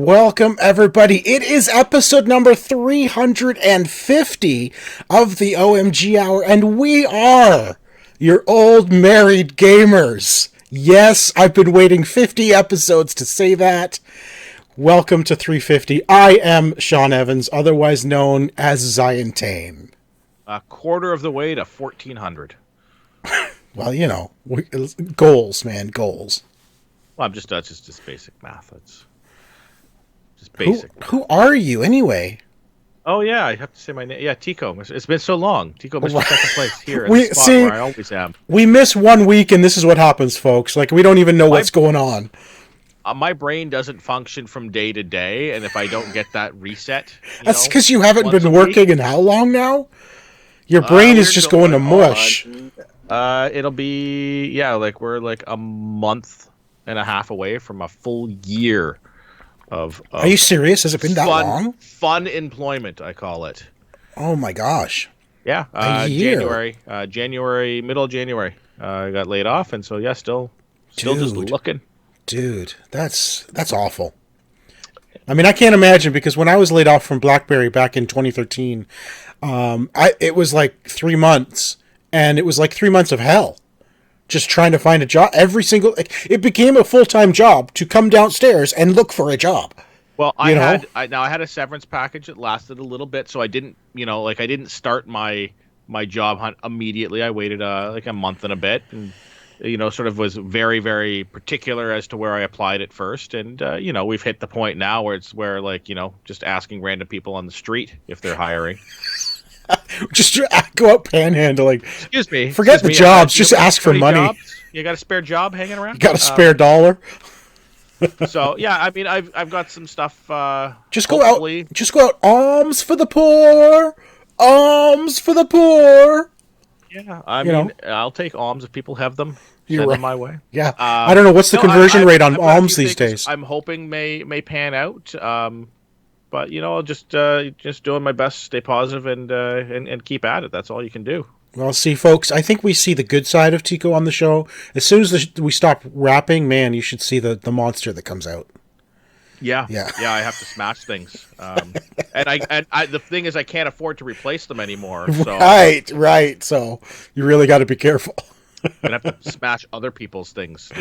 Welcome, everybody. It is episode number 350 of the OMG Hour, and we are your old married gamers. Yes, I've been waiting 50 episodes to say that. Welcome to 350. I am Sean Evans, otherwise known as Zion Tame. A quarter of the way to 1,400. Well, you know, goals, man, goals. Well, that's just basic math. That's just basic. Who are you, anyway? Oh, yeah, I have to say my name. Yeah, Tico. It's been so long. Tico, Mr. Second Place here at We the spot see, where I always am. We miss 1 week, and this is what happens, folks. Like, we don't even know what's going on. My brain doesn't function from day to day, and if I don't get that reset... That's because you haven't been working in how long now? Your brain is just going to mush. It'll be... Yeah, we're a month and a half away from a full year of Are you serious? Has it been that long? Fun employment, I call it. Oh my gosh. Yeah. A year. January, middle of January, I got laid off, and so still just looking. Dude, that's awful. I mean, I can't imagine, because when I was laid off from BlackBerry back in 2013, it was like 3 months, and it was like 3 months of hell. Just trying to find a job. It became a full-time job to come downstairs and look for a job. Well, I had a severance package that lasted a little bit, so I didn't, I didn't start my job hunt immediately. I waited a month and a bit, and sort of was very, very particular as to where I applied it first. And we've hit the point now where just asking random people on the street if they're hiring. Just go out panhandling. Excuse me. Forget the jobs. Just ask for money. Jobs? You got a spare job hanging around? You got a spare dollar? So yeah, I mean, I've got some stuff. Just go out. Alms for the poor. Alms for the poor. Yeah, I mean, I'll take alms if people have them. Send them my way. Yeah, I don't know what's the conversion rate on alms these days. I'm hoping may pan out. But I'll just doing my best, stay positive, and keep at it. That's all you can do. Well, see, folks, I think we see the good side of Tico on the show. As soon as we stop rapping, man, you should see the monster that comes out. Yeah. I have to smash things, and I the thing is, I can't afford to replace them anymore. So. Right. So you really got to be careful. I'm gonna have to smash other people's things.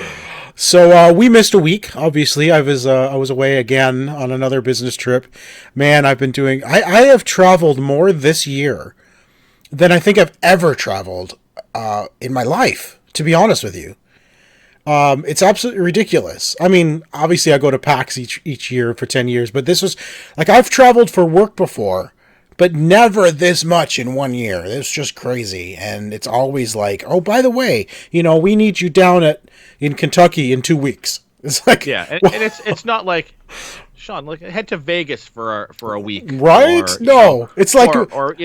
So we missed a week. Obviously, I was away again on another business trip. Man, I've been doing. I have traveled more this year than I think I've ever traveled in my life. To be honest with you, it's absolutely ridiculous. I mean, obviously, I go to PAX each year for 10 years, but this was I've traveled for work before, but never this much in 1 year. It's just crazy. And it's always like, oh, by the way, we need you down in Kentucky in 2 weeks. It's like, yeah. And it's not like, Sean, head to Vegas for a week. Right? It's like, oh,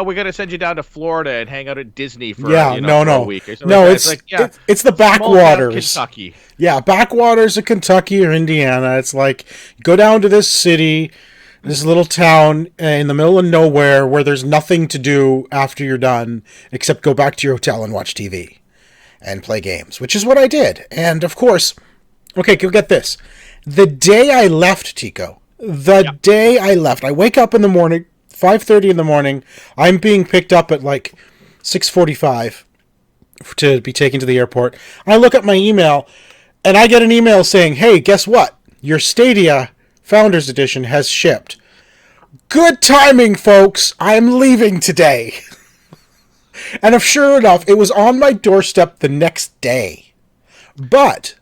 we're going to send you down to Florida and hang out at Disney for, for a week. It's the backwaters. Kentucky. Yeah. Backwaters of Kentucky or Indiana. It's like, go down to this city, this little town in the middle of nowhere where there's nothing to do after you're done except go back to your hotel and watch TV and play games, which is what I did. And of course, okay, go get this. The day I left, Tico, day I left, I wake up in the morning, 5:30 in the morning. I'm being picked up at 6:45 to be taken to the airport. I look at my email and I get an email saying, hey, guess what? Your Stadia Founders Edition has shipped. Good timing, folks. I'm leaving today. And sure enough, it was on my doorstep the next day. But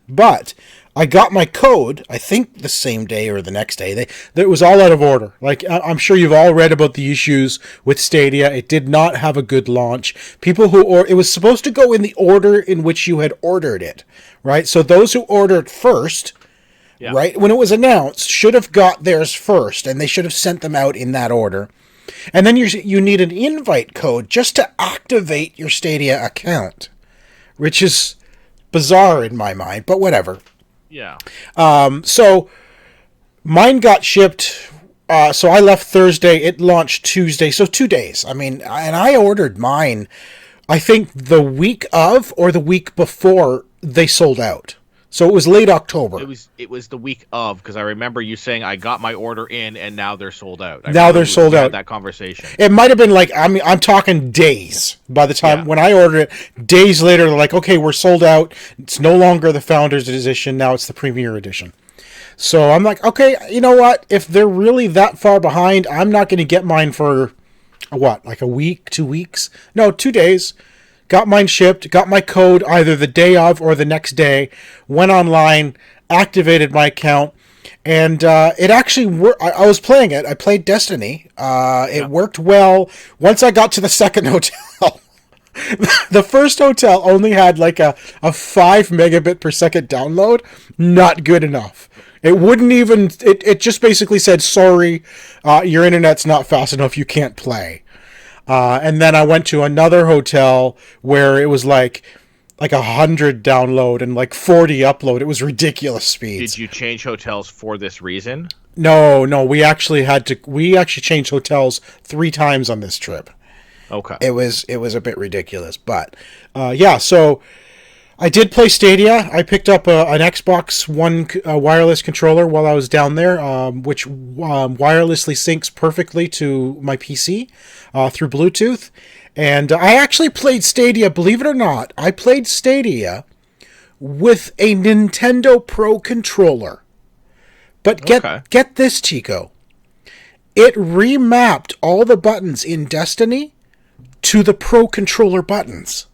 I got my code, I think the same day or the next day. It was all out of order. I'm sure you've all read about the issues with Stadia. It did not have a good launch. It was supposed to go in the order in which you had ordered it, right? So those who ordered first, right, when it was announced, should have got theirs first, and they should have sent them out in that order. And then you need an invite code just to activate your Stadia account, which is bizarre in my mind, but whatever. Yeah. So mine got shipped. So I left Thursday. It launched Tuesday. So 2 days. I mean, and I ordered mine, I think the week of or the week before they sold out. So it was late October. It was the week of, because I remember you saying I got my order in and now they're sold out. Now they're sold we out. had that conversation. It might have been like, I'm talking days. By the time when I ordered it, days later they're like, okay, we're sold out. It's no longer the Founders Edition. Now it's the Premier Edition. So I'm like, okay, you know what? If they're really that far behind, I'm not going to get mine for what, like a week, 2 weeks? No, 2 days. Got mine shipped, got my code either the day of or the next day, went online, activated my account, and it actually worked. I was playing it. I played Destiny. It worked well. Once I got to the second hotel, the first hotel only had like a 5 megabit per second download. Not good enough. It wouldn't even, it just basically said, sorry, your internet's not fast enough, you can't play. And then I went to another hotel where it was like 100 download and like 40 upload. It was ridiculous speeds. Did you change hotels for this reason? No, we actually changed hotels 3 times on this trip. Okay. It was a bit ridiculous, but so I did play Stadia. I picked up an Xbox One wireless controller while I was down there, which wirelessly syncs perfectly to my PC through Bluetooth. And I actually played Stadia, believe it or not. I played Stadia with a Nintendo Pro controller. But get this, Chico. It remapped all the buttons in Destiny to the Pro controller buttons.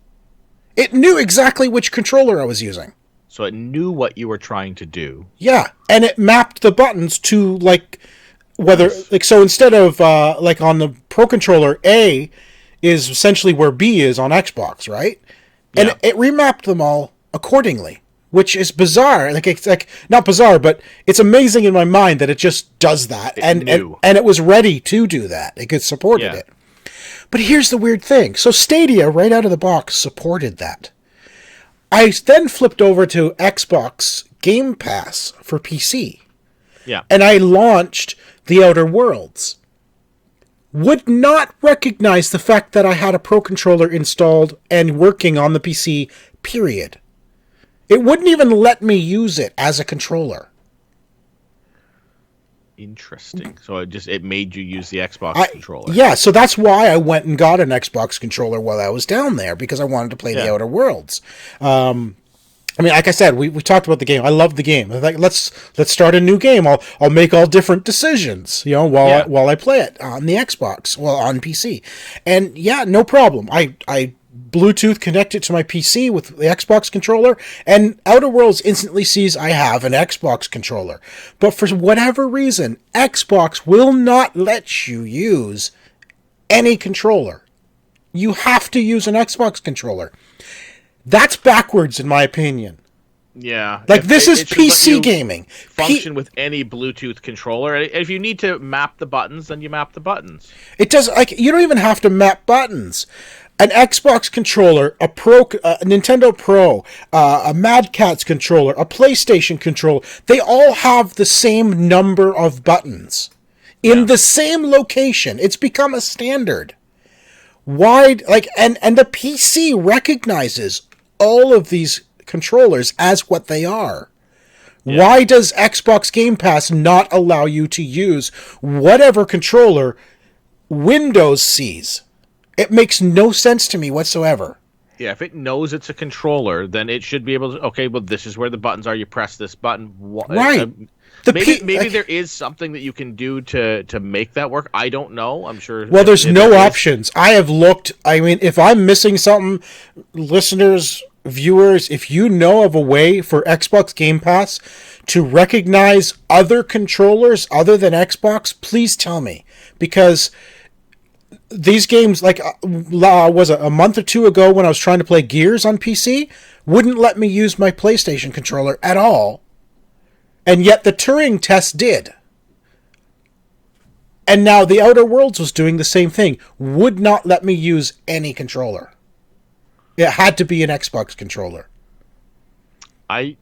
It knew exactly which controller I was using. So it knew what you were trying to do. Yeah, and it mapped the buttons to so instead of like on the Pro controller, A is essentially where B is on Xbox, right? And it remapped them all accordingly, which is bizarre. Like it's like not bizarre, but it's amazing in my mind that it just does that, and it was ready to do that. It supported it. But here's the weird thing. So Stadia, right out of the box, supported that. I then flipped over to Xbox Game Pass for PC. Yeah. And I launched The Outer Worlds. Would not recognize the fact that I had a Pro controller installed and working on the PC, period. It wouldn't even let me use it as a controller. Interesting. So it made you use the Xbox controller. Yeah, so that's why I went and got an Xbox controller while I was down there, because I wanted to play The Outer Worlds. I mean, like I said, we talked about the game. I love the game. Like, let's start a new game. I'll make all different decisions, while I play it on the Xbox, on PC. And no problem. I Bluetooth connect it to my PC with the Xbox controller, and Outer Worlds instantly sees I have an Xbox controller. But for whatever reason, Xbox will not let you use any controller. You have to use an Xbox controller. That's backwards, in my opinion. Yeah. Like, this is PC gaming. Function with any Bluetooth controller. If you need to map the buttons, then you map the buttons. It does, like, you don't even have to map buttons. An Xbox controller, a Nintendo Pro, a Mad Catz controller, a PlayStation controller, they all have the same number of buttons in the same location. It's become a standard. Why, and the PC recognizes all of these controllers as what they are. Yeah. Why does Xbox Game Pass not allow you to use whatever controller Windows sees? It makes no sense to me whatsoever. Yeah, if it knows it's a controller, then it should be able to, okay, well, this is where the buttons are. You press this button. Right. Maybe there is something that you can do to make that work. I don't know. I'm sure. Well, there's no options. I have looked. I mean, if I'm missing something, listeners, viewers, if you know of a way for Xbox Game Pass to recognize other controllers other than Xbox, please tell me. Because these games, like, was it a month or two ago when I was trying to play Gears on PC, wouldn't let me use my PlayStation controller at all. And yet the Turing test did. And now The Outer Worlds was doing the same thing. Would not let me use any controller. It had to be an Xbox controller. I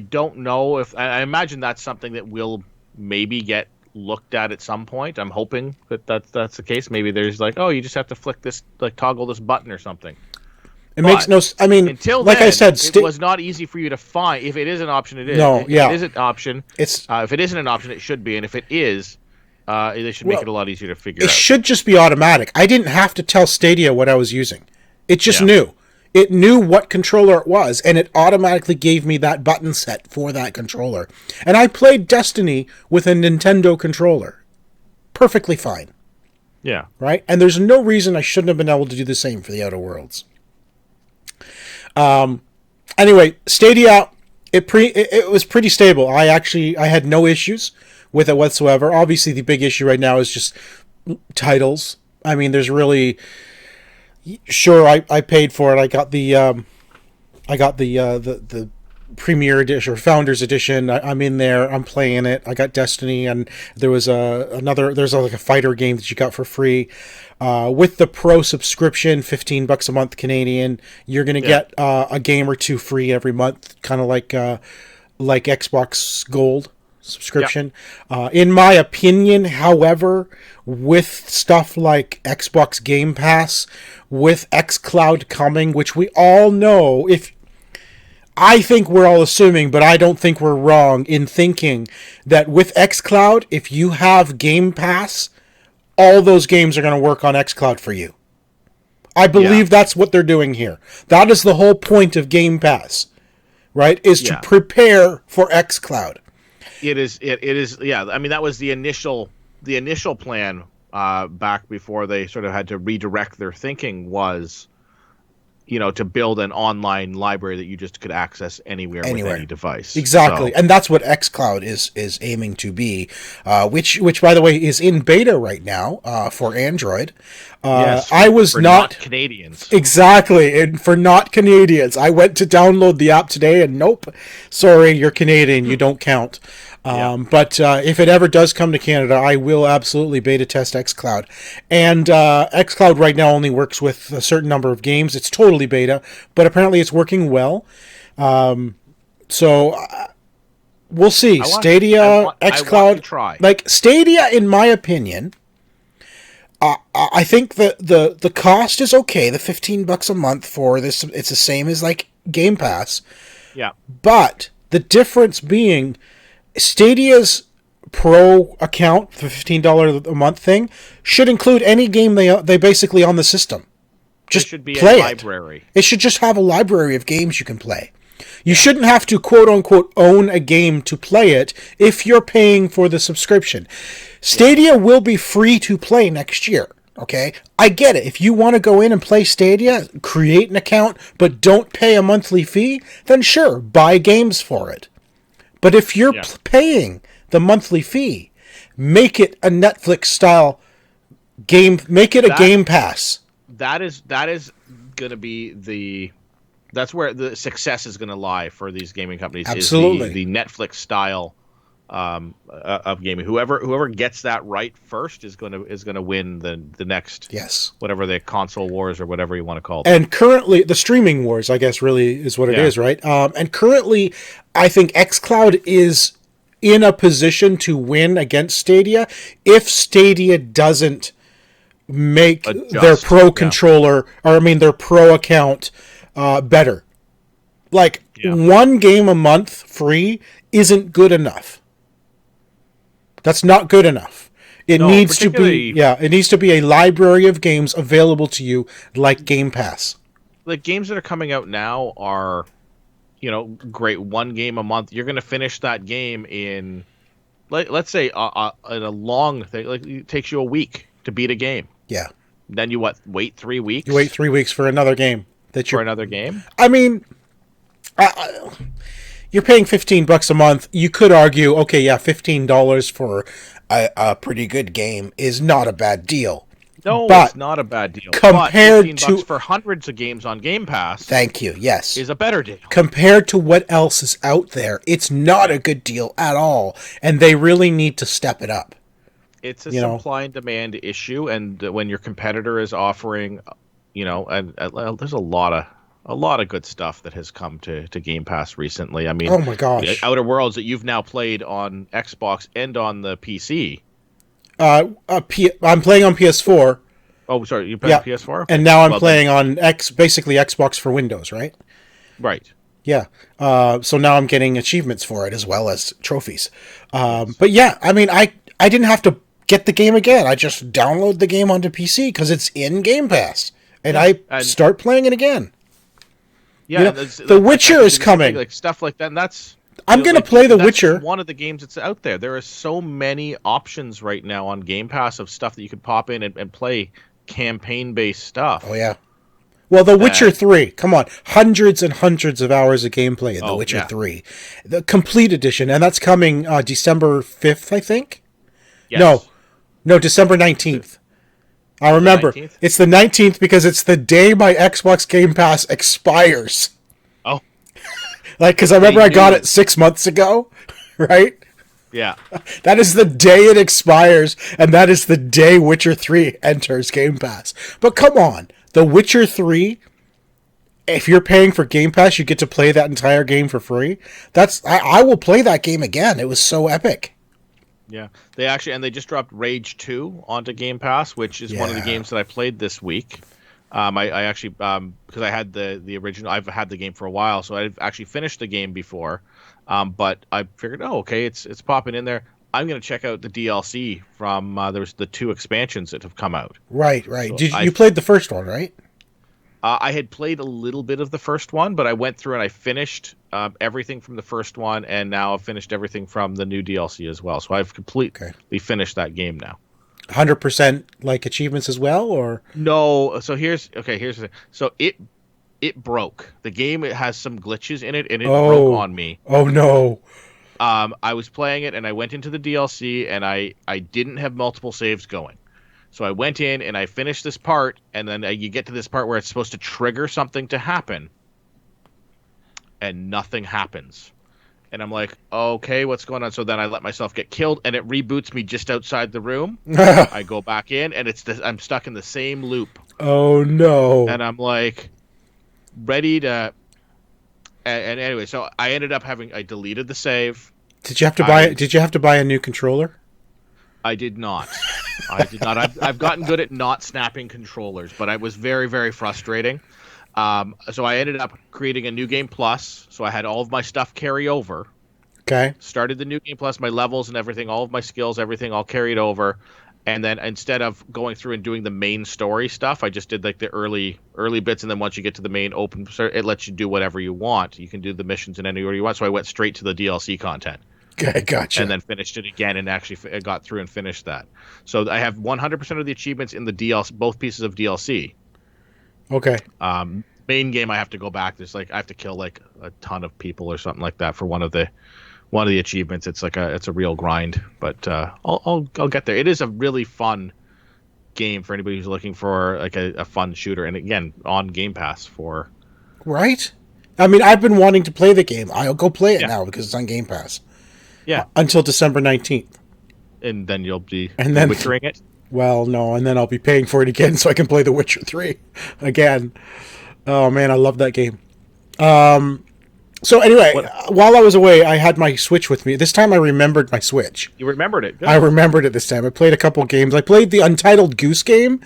don't know if... I imagine that's something that will maybe get looked at some point. I'm hoping that's the case. Maybe there's like, oh, you just have to flick this, like toggle this button or something. It makes no. I mean, until like then, I said, it was not easy for you to find. If it is an option, it is. No, If yeah. it is an option, if it isn't an option, it should be. And if it is, they should make it a lot easier to figure It out. should just be automatic. I didn't have to tell Stadia what I was using. It just knew. It knew what controller it was, and it automatically gave me that button set for that controller. And I played Destiny with a Nintendo controller. Perfectly fine. Yeah. Right? And there's no reason I shouldn't have been able to do the same for the Outer Worlds. Anyway, Stadia, it was pretty stable. I had no issues with it whatsoever. Obviously, the big issue right now is just titles. I mean, there's really... Sure, I paid for it. I got the Premier Edition or Founders Edition. I'm in there. I'm playing it. I got Destiny, and there was there's like a fighter game that you got for free. With the Pro subscription, $15 a month Canadian, you're gonna get a game or two free every month, kind of like Xbox Gold subscription. In my opinion, however, with stuff like Xbox Game Pass, with xCloud coming, which we all know, I think we're all assuming, but I don't think we're wrong in thinking that with xCloud, if you have Game Pass, all those games are going to work on xCloud for you. I believe that's what they're doing here. That is the whole point of Game Pass, right? Is to prepare for xCloud. It is. Yeah. I mean, that was the initial plan back before they sort of had to redirect their thinking was, to build an online library that you just could access anywhere. With any device. Exactly. So. And that's what xCloud is aiming to be, which by the way is in beta right now for Android. Yes, I was not Canadians. Exactly. And for not Canadians, I went to download the app today and nope, sorry, you're Canadian, you don't count. But if it ever does come to Canada, I will absolutely beta test xCloud. And xCloud right now only works with a certain number of games. It's totally beta, but apparently it's working well. So we'll see. Stadia, xCloud. Like Stadia, in my opinion, I think the cost is okay. The $15 a month for this, it's the same as like Game Pass. Yeah. But the difference being, Stadia's Pro account, the $15 a month thing, should include any game they basically on the system. Just should be play a library. It should just have a library of games you can play. You shouldn't have to quote unquote own a game to play it if you're paying for the subscription. Stadia will be free to play next year. Okay, I get it. If you want to go in and play Stadia, create an account, but don't pay a monthly fee, then sure, buy games for it. But if you're paying the monthly fee, make it a Netflix style game. Make it a Game Pass. That is going to be that's where the success is going to lie for these gaming companies. Absolutely, is the Netflix style of gaming. Whoever gets that right first is going to win the next whatever the console wars or whatever you want to call it. And currently, the streaming wars, I guess, really is what it is, right? And currently, I think xCloud is in a position to win against Stadia if Stadia doesn't make their Pro controller, or I mean their Pro account, better. Like one game a month free isn't good enough. That's not good enough. It needs to be it needs to be a library of games available to you like Game Pass. The games that are coming out now are, great. One game a month. You're going to finish that game in, let's say, in a long thing. Like it takes you a week to beat a game. Yeah. Then you wait 3 weeks? You wait 3 weeks for another game. For another game? I mean, you're paying $15 a month. You could argue, okay, yeah, $15 for a pretty good game is not a bad deal. No, it's not a bad deal. Compared but $15 for hundreds of games on Game Pass. Thank you. Yes, is a better deal. Compared to what else is out there, it's not a good deal at all, and they really need to step it up. It's a supply and demand issue, and when your competitor is offering, and there's a lot of good stuff that has come to Game Pass recently. I mean, oh my gosh, Outer Worlds that you've now played on Xbox and on the PC. I'm playing on PS4. Oh, sorry, you playing Yeah. PS4? Okay. And now I'm Well, playing on basically Xbox for Windows, right? right. Yeah. So now I'm getting achievements for it as well as trophies. Yes. But yeah, I mean, I didn't have to get the game again. I just download the game onto PC because it's in Game Pass, and Yeah, I and start playing it again. yeah, You know, and The I Witcher can is do the same thing, coming. like stuff like that. And that's I'm gonna like play The that's just Witcher. one of the games that's out there. There are so many options right now on Game Pass of stuff that you could pop in and play campaign-based stuff. Oh yeah. Well, The Witcher That 3, come on. Hundreds and hundreds of hours of gameplay in The oh Witcher yeah, 3. The complete edition, and that's coming December 5th, I think? No, yes, no, December 19th. I the remember. 19th. It's the 19th because it's the day my Xbox Game Pass expires. Oh, Like, because I they remember I got knew. it 6 months ago, right? Yeah, That is the day it expires, and that is the day Witcher 3 enters Game Pass. But come on, The Witcher 3, if you're paying for Game Pass, you get to play that entire game for free. I will play that game again. It was so epic. yeah. They just dropped Rage 2 onto Game Pass, which is one of the Yeah. games that I played this week. I actually because I had the original. I've had the game for a while, so I've actually finished the game before. But I figured, oh, okay, it's popping in there. I'm gonna check out the DLC from there's the 2 expansions that have come out. Right, right. So You played the first one, right? I had played a little bit of the first one, but I went through and I finished everything from the first one, and now I've finished everything from the new DLC as well. So I've completely finished that game now. 100% like achievements as well, or No, so here's the thing. So it broke. The game, it has some glitches in it, and it broke on me. oh no. I was playing it, and I went into the DLC, and I didn't have multiple saves going. So I went in, and I finished this part, and then you get to this part where it's supposed to trigger something to happen, and nothing happens. And I'm like, okay, what's going on? So then I let myself get killed, and it reboots me just outside the room. I go back in, and I'm stuck in the same loop. Oh no. And I'm like, ready to. And anyway, so I ended up I deleted the save. Did you have to buy? Did you have to buy a new controller? I did not. I did not. I've gotten good at not snapping controllers, but it was very, very frustrating. So I ended up creating a new game plus. So I had all of my stuff carry over. Okay. Started the new game plus, my levels and everything, all of my skills, everything, all carried over. And then instead of going through and doing the main story stuff, I just did like the early bits. And then once you get to the main open, it lets you do whatever you want. You can do the missions in any order you want. So I went straight to the DLC content. Okay, gotcha. And then finished it again and actually got through and finished that. So I have 100% of the achievements in the DLC, both pieces of DLC. Okay. Main game, I have to go back. There's I have to kill like a ton of people or something like that for one of the achievements. It's it's a real grind, but I'll get there. It is a really fun game for anybody who's looking for like a fun shooter, and again on Game Pass for. Right. I mean, I've been wanting to play the game. I'll go play it Yeah. now because it's on Game Pass. Yeah, Until December 19th. and then you'll be witchering it. Well, no, and then I'll be paying for it again so I can play The Witcher 3 again. Oh man, I love that game. So anyway, while I was away, I had my Switch with me. This time I remembered my Switch. You remembered it. Good. I remembered it this time. I played a couple games. I played the Untitled Goose game.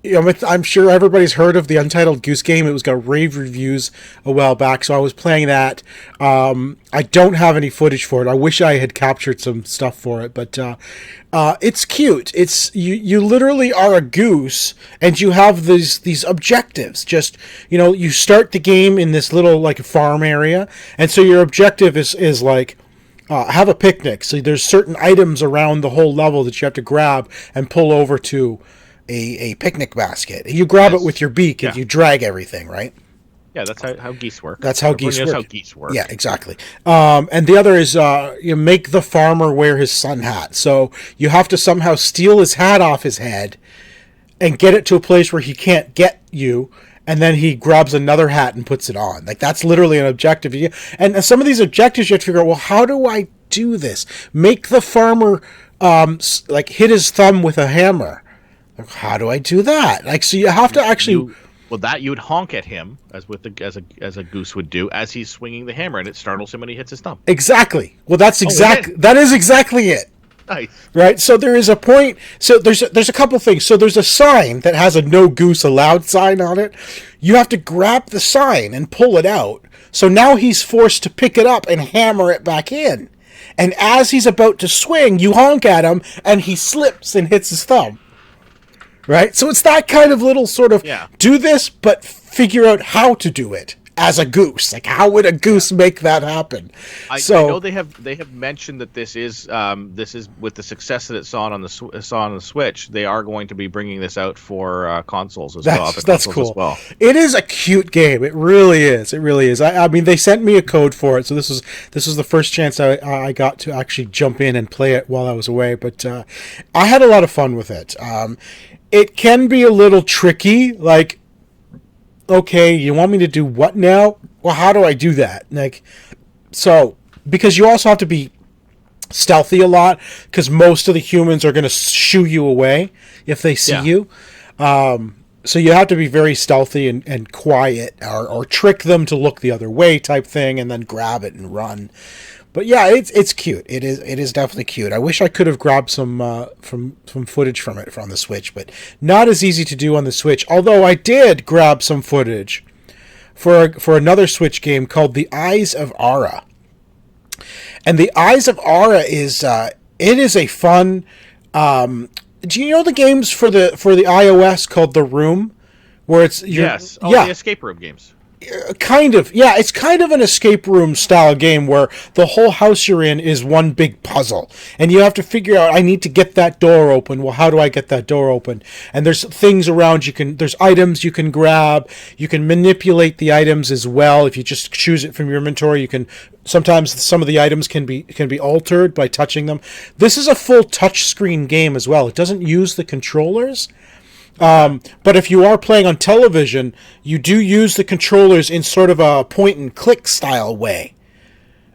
You know, I'm sure everybody's heard of the Untitled Goose game. It was got rave reviews a while back, so I was playing that. I don't have any footage for it. I wish I had captured some stuff for it, but it's cute. It's you literally are a goose, and you have these objectives. Just you start the game in this little like farm area, and so your objective is like. Have a picnic. So there's certain items around the whole level that you have to grab and pull over to a picnic basket. You grab it with your beak and you drag everything, right? Yeah, that's how geese work. That's how Everyone geese knows work. how geese work. Yeah, exactly. And the other is you make the farmer wear his sun hat. So you have to somehow steal his hat off his head and get it to a place where he can't get you. And then he grabs another hat and puts it on. Like, that's literally an objective. And some of these objectives you have to figure out, well, how do I do this? Make the farmer, hit his thumb with a hammer. Like, how do I do that? Like, so you have to actually... you would honk at him, as a goose would do, as he's swinging the hammer, and it startles him when he hits his thumb. Exactly. Well, that is exactly it. Nice. Right? So there is a point. So there's a couple things. So there's a sign that has a "No Goose Allowed" sign on it. You have to grab the sign and pull it out. So now he's forced to pick it up and hammer it back in. And as he's about to swing, you honk at him, and he slips and hits his thumb. Right? So it's that kind of little sort of do this, but figure out how to do it as a goose. Like, how would a goose make that happen? I know they have mentioned that this is with the success that it saw on the Switch. They are going to be bringing this out for consoles as well. That's cool. As well. It is a cute game. It really is. It really is. I mean, they sent me a code for it, so this was the first chance I got to actually jump in and play it while I was away. But I had a lot of fun with it. It can be a little tricky, like, okay, you want me to do what now? Well, how do I do that? Like, so, because you also have to be stealthy a lot, because most of the humans are going to shoo you away if they see you. So you have to be very stealthy and quiet, or trick them to look the other way type thing, and then grab it and run. But yeah, it's cute. It is definitely cute. I wish I could have grabbed some footage from it from the Switch, but not as easy to do on the Switch. Although I did grab some footage for another Switch game called The Eyes of Ara. And The Eyes of Ara is it is a fun. Do you know the games for the iOS called The Room, where it's the escape room games? Kind of, yeah. It's kind of an escape room style game where the whole house you're in is one big puzzle, and you have to figure out, I need to get that door open. Well, how do I get that door open? And there's things around there's items you can grab. You can manipulate the items as well. If you just choose it from your inventory, you can. Sometimes some of the items can be altered by touching them. This is a full touchscreen game as well. It doesn't use the controllers. But if you are playing on television, you do use the controllers in sort of a point and click style way.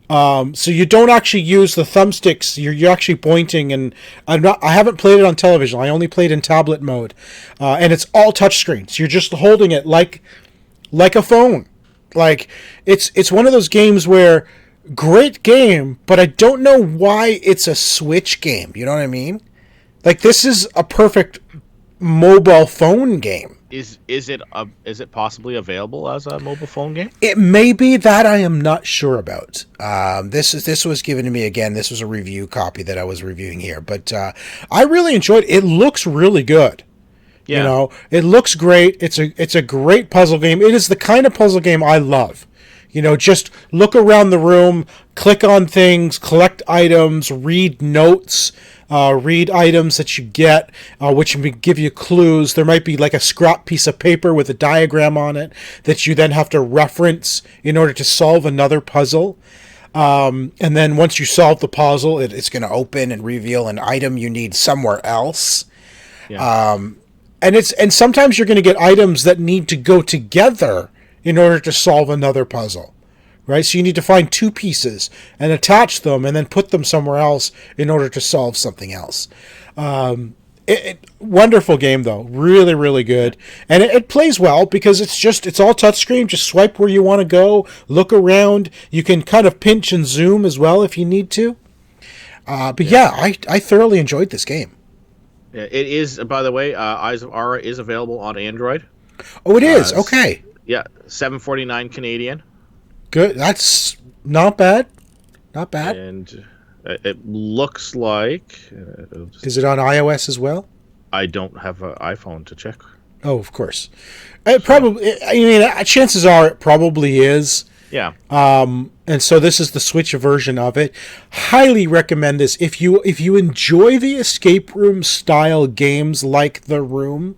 So you don't actually use the thumbsticks. You're actually pointing, and I haven't played it on television. I only played in tablet mode, and it's all touchscreen. So you're just holding it like a phone. Like it's one of those games where great game, but I don't know why it's a Switch game. You know what I mean? Like, this is a perfect mobile phone game. Is it possibly available as a mobile phone game? It may be. That I am not sure about. This was given to me again. This was a review copy that I was reviewing here, but I really enjoyed it. It looks really good. Yeah. You know, it looks great. It's a great puzzle game. It is the kind of puzzle game I love. You know, just look around the room, click on things, collect items, read notes, read items that you get, which can give you clues. There might be like a scrap piece of paper with a diagram on it that you then have to reference in order to solve another puzzle. And then once you solve the puzzle, it's going to open and reveal an item you need somewhere else. Yeah. And sometimes you're going to get items that need to go together in order to solve another puzzle, right? So you need to find two pieces and attach them and then put them somewhere else in order to solve something else. Wonderful game, though. Really, really good. And it plays well because it's all touchscreen. Just swipe where you want to go, look around. You can kind of pinch and zoom as well if you need to. I thoroughly enjoyed this game. Yeah, it is, by the way, Eyes of Ara is available on Android. Oh, it is? Okay. Yeah, $7.49 Canadian. Good. That's not bad. Not bad. And it looks like... is it on iOS as well? I don't have an iPhone to check. Oh, of course. Probably. I mean, chances are it probably is. Yeah. And so this is the Switch version of it. Highly recommend this. If you enjoy the escape room style games like The Room...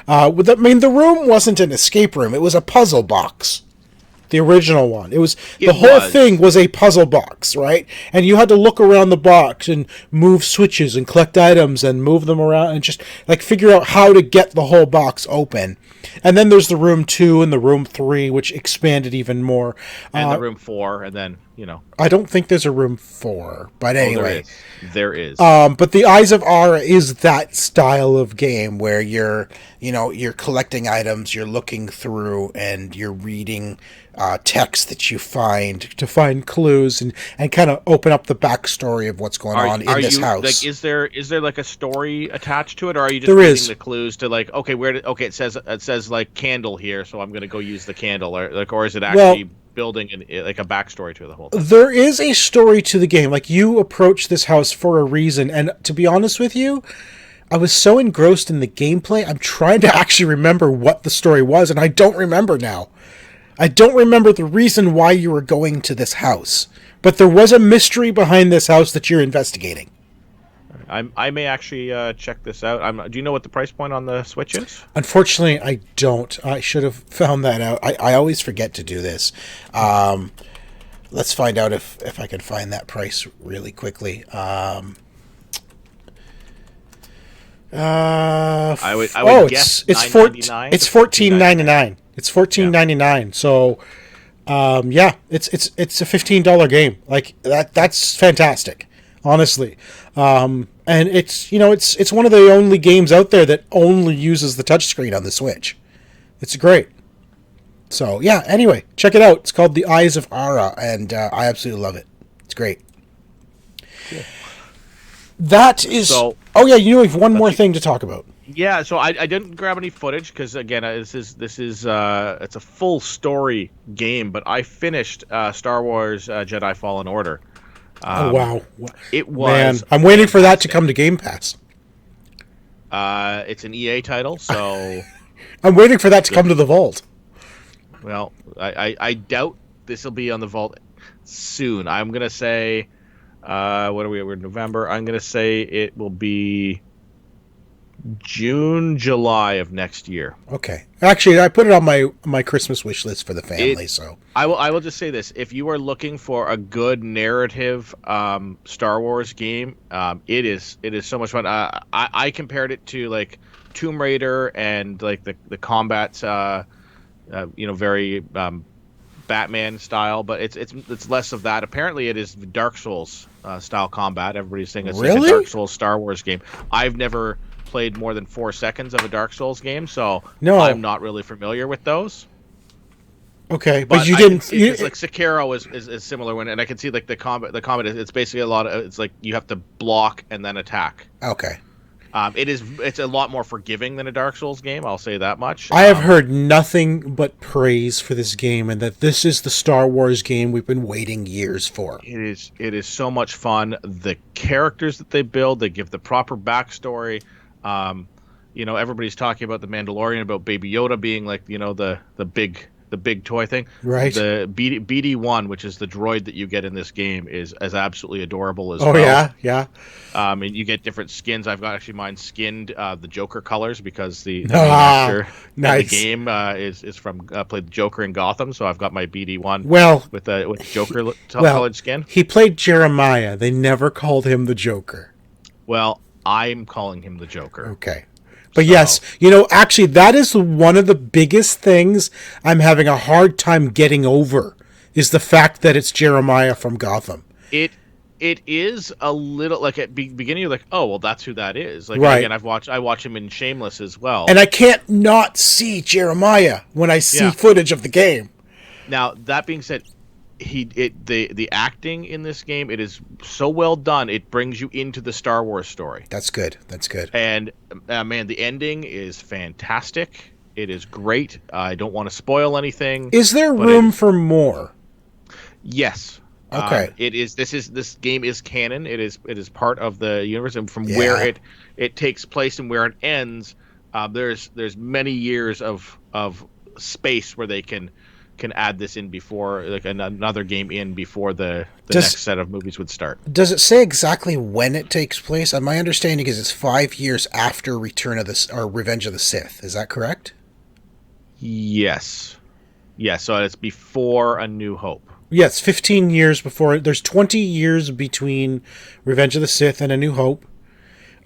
The Room wasn't an escape room. It was a puzzle box. The original one. The whole thing was a puzzle box, right? And you had to look around the box and move switches and collect items and move them around and just like figure out how to get the whole box open. And then there's the Room 2 and the Room 3, which expanded even more. And the Room 4, and then... I don't think there's a room 4, but anyway. There is. But the Eyes of Ara is that style of game where you're collecting items, you're looking through, and you're reading text that you find to find clues and kind of open up the backstory of what's going on in this house. Like, is there like a story attached to it, or are you just There reading is. the clues to like, okay, it says like candle here, so I'm going to go use the candle, or is it actually building like a backstory to the whole thing? There is a story to the game. Like, you approach this house for a reason, and to be honest with you, I was so engrossed in the gameplay, I'm trying to actually remember what the story was, and I don't remember now. I don't remember the reason why you were going to this house, but there was a mystery behind this house that you're investigating. I may actually check this out. Do you know what the price point on the Switch is? Unfortunately, I don't. I should have found that out. I always forget to do this. Let's find out if I can find that price really quickly. I would guess it's $14.99. It's $14.99. It's $14.99. So, yeah, it's a $15 game. Like that's fantastic, honestly. And it's one of the only games out there that only uses the touchscreen on the Switch. It's great. So yeah. Anyway, check it out. It's called The Eyes of Ara, and I absolutely love it. It's great. Cool. That is. So, oh yeah, you have one more thing to talk about. Yeah, so I didn't grab any footage because again, this is it's a full story game, but I finished Star Wars Jedi Fallen Order. Oh wow! It was. Man, I'm waiting for that to come to Game Pass. It's an EA title, so I'm waiting for that to come to the Vault. Well, I doubt this will be on the Vault soon. I'm gonna say, what are we? We're in November. I'm gonna say it will be June, July of next year. Okay. Actually, I put it on my Christmas wish list for the family. So I will just say this: if you are looking for a good narrative Star Wars game, it is so much fun. I compared it to like Tomb Raider and like the combat's very Batman style, but it's less of that. Apparently, it is Dark Souls style combat. Everybody's saying it's like a Dark Souls Star Wars game. I've never played more than 4 seconds of a Dark Souls game, so I'm not really familiar with those. Okay, but you didn't. Like Sekiro is similar one, and I can see like the combat. The combat it's basically a lot of. It's like you have to block and then attack. Okay. It's a lot more forgiving than a Dark Souls game. I'll say that much. I have heard nothing but praise for this game, and that this is the Star Wars game we've been waiting years for. It is so much fun. The characters that they build, they give the proper backstory. Everybody's talking about the Mandalorian, about Baby Yoda being like, the big toy thing. Right. The BD-1, which is the droid that you get in this game, is as absolutely adorable as well. Oh yeah. And you get different skins. I've got actually mine skinned the Joker colors because the main actor in the game is from played the Joker in Gotham, so I've got my BD-1 with the Joker colored skin. He played Jeremiah. They never called him the Joker. Well, I'm calling him the Joker. Okay. But yes, actually, that is one of the biggest things I'm having a hard time getting over, is the fact that it's Jeremiah from Gotham. It is a little like at beginning you're like, oh well, that's who that is. Like right. Again, I watch him in Shameless as well, and I can't not see Jeremiah when I see footage of the game. Now that being said, the acting in this game, it is so well done. It brings you into the Star Wars story. That's good. And man, the ending is fantastic. It is great. I don't want to spoil anything. Is there room for more? Yes. Okay. This game is canon. It is part of the universe, and from where it takes place and where it ends, there's many years of space where they can add this in before, like another game in before the next set of movies would start. Does it say exactly when it takes place? My understanding is it's 5 years after Revenge of the Sith. Is that correct? Yes. So it's before A New Hope. Yes, 15 years before. There's 20 years between Revenge of the Sith and A New Hope.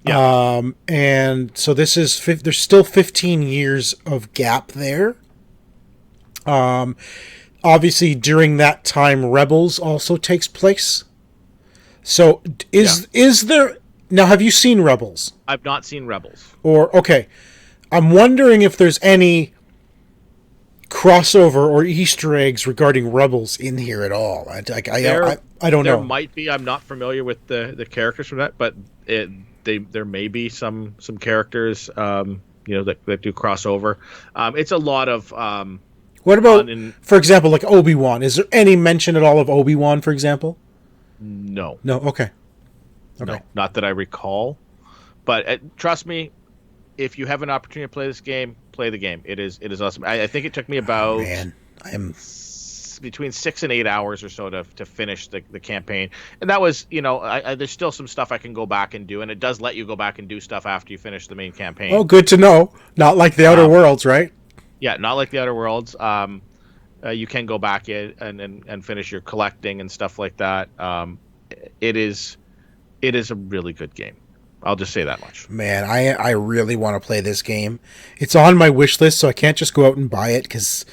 Yeah. And so this is there's still 15 years of gap there. obviously during that time Rebels also takes place. So is there now? Have you seen Rebels? I've not seen Rebels. Or okay, I'm wondering if there's any crossover or Easter eggs regarding Rebels in here at all. I don't know. There might be. I'm not familiar with the characters from that, but there may be some characters that do crossover. It's a lot of. What about, for example, like Obi-Wan? Is there any mention at all of Obi-Wan, for example? No. No. Okay. No, not that I recall. But trust me, if you have an opportunity to play this game, play the game. It is awesome. I think it took me about between 6 and 8 hours or so to finish the campaign, and that was there's still some stuff I can go back and do, and it does let you go back and do stuff after you finish the main campaign. Oh, good to know. Not like the Outer Worlds, right? Yeah, not like the Outer Worlds. You can go back in and finish your collecting and stuff like that. It is a really good game. I'll just say that much. Man, I really want to play this game. It's on my wish list, so I can't just go out and buy it because,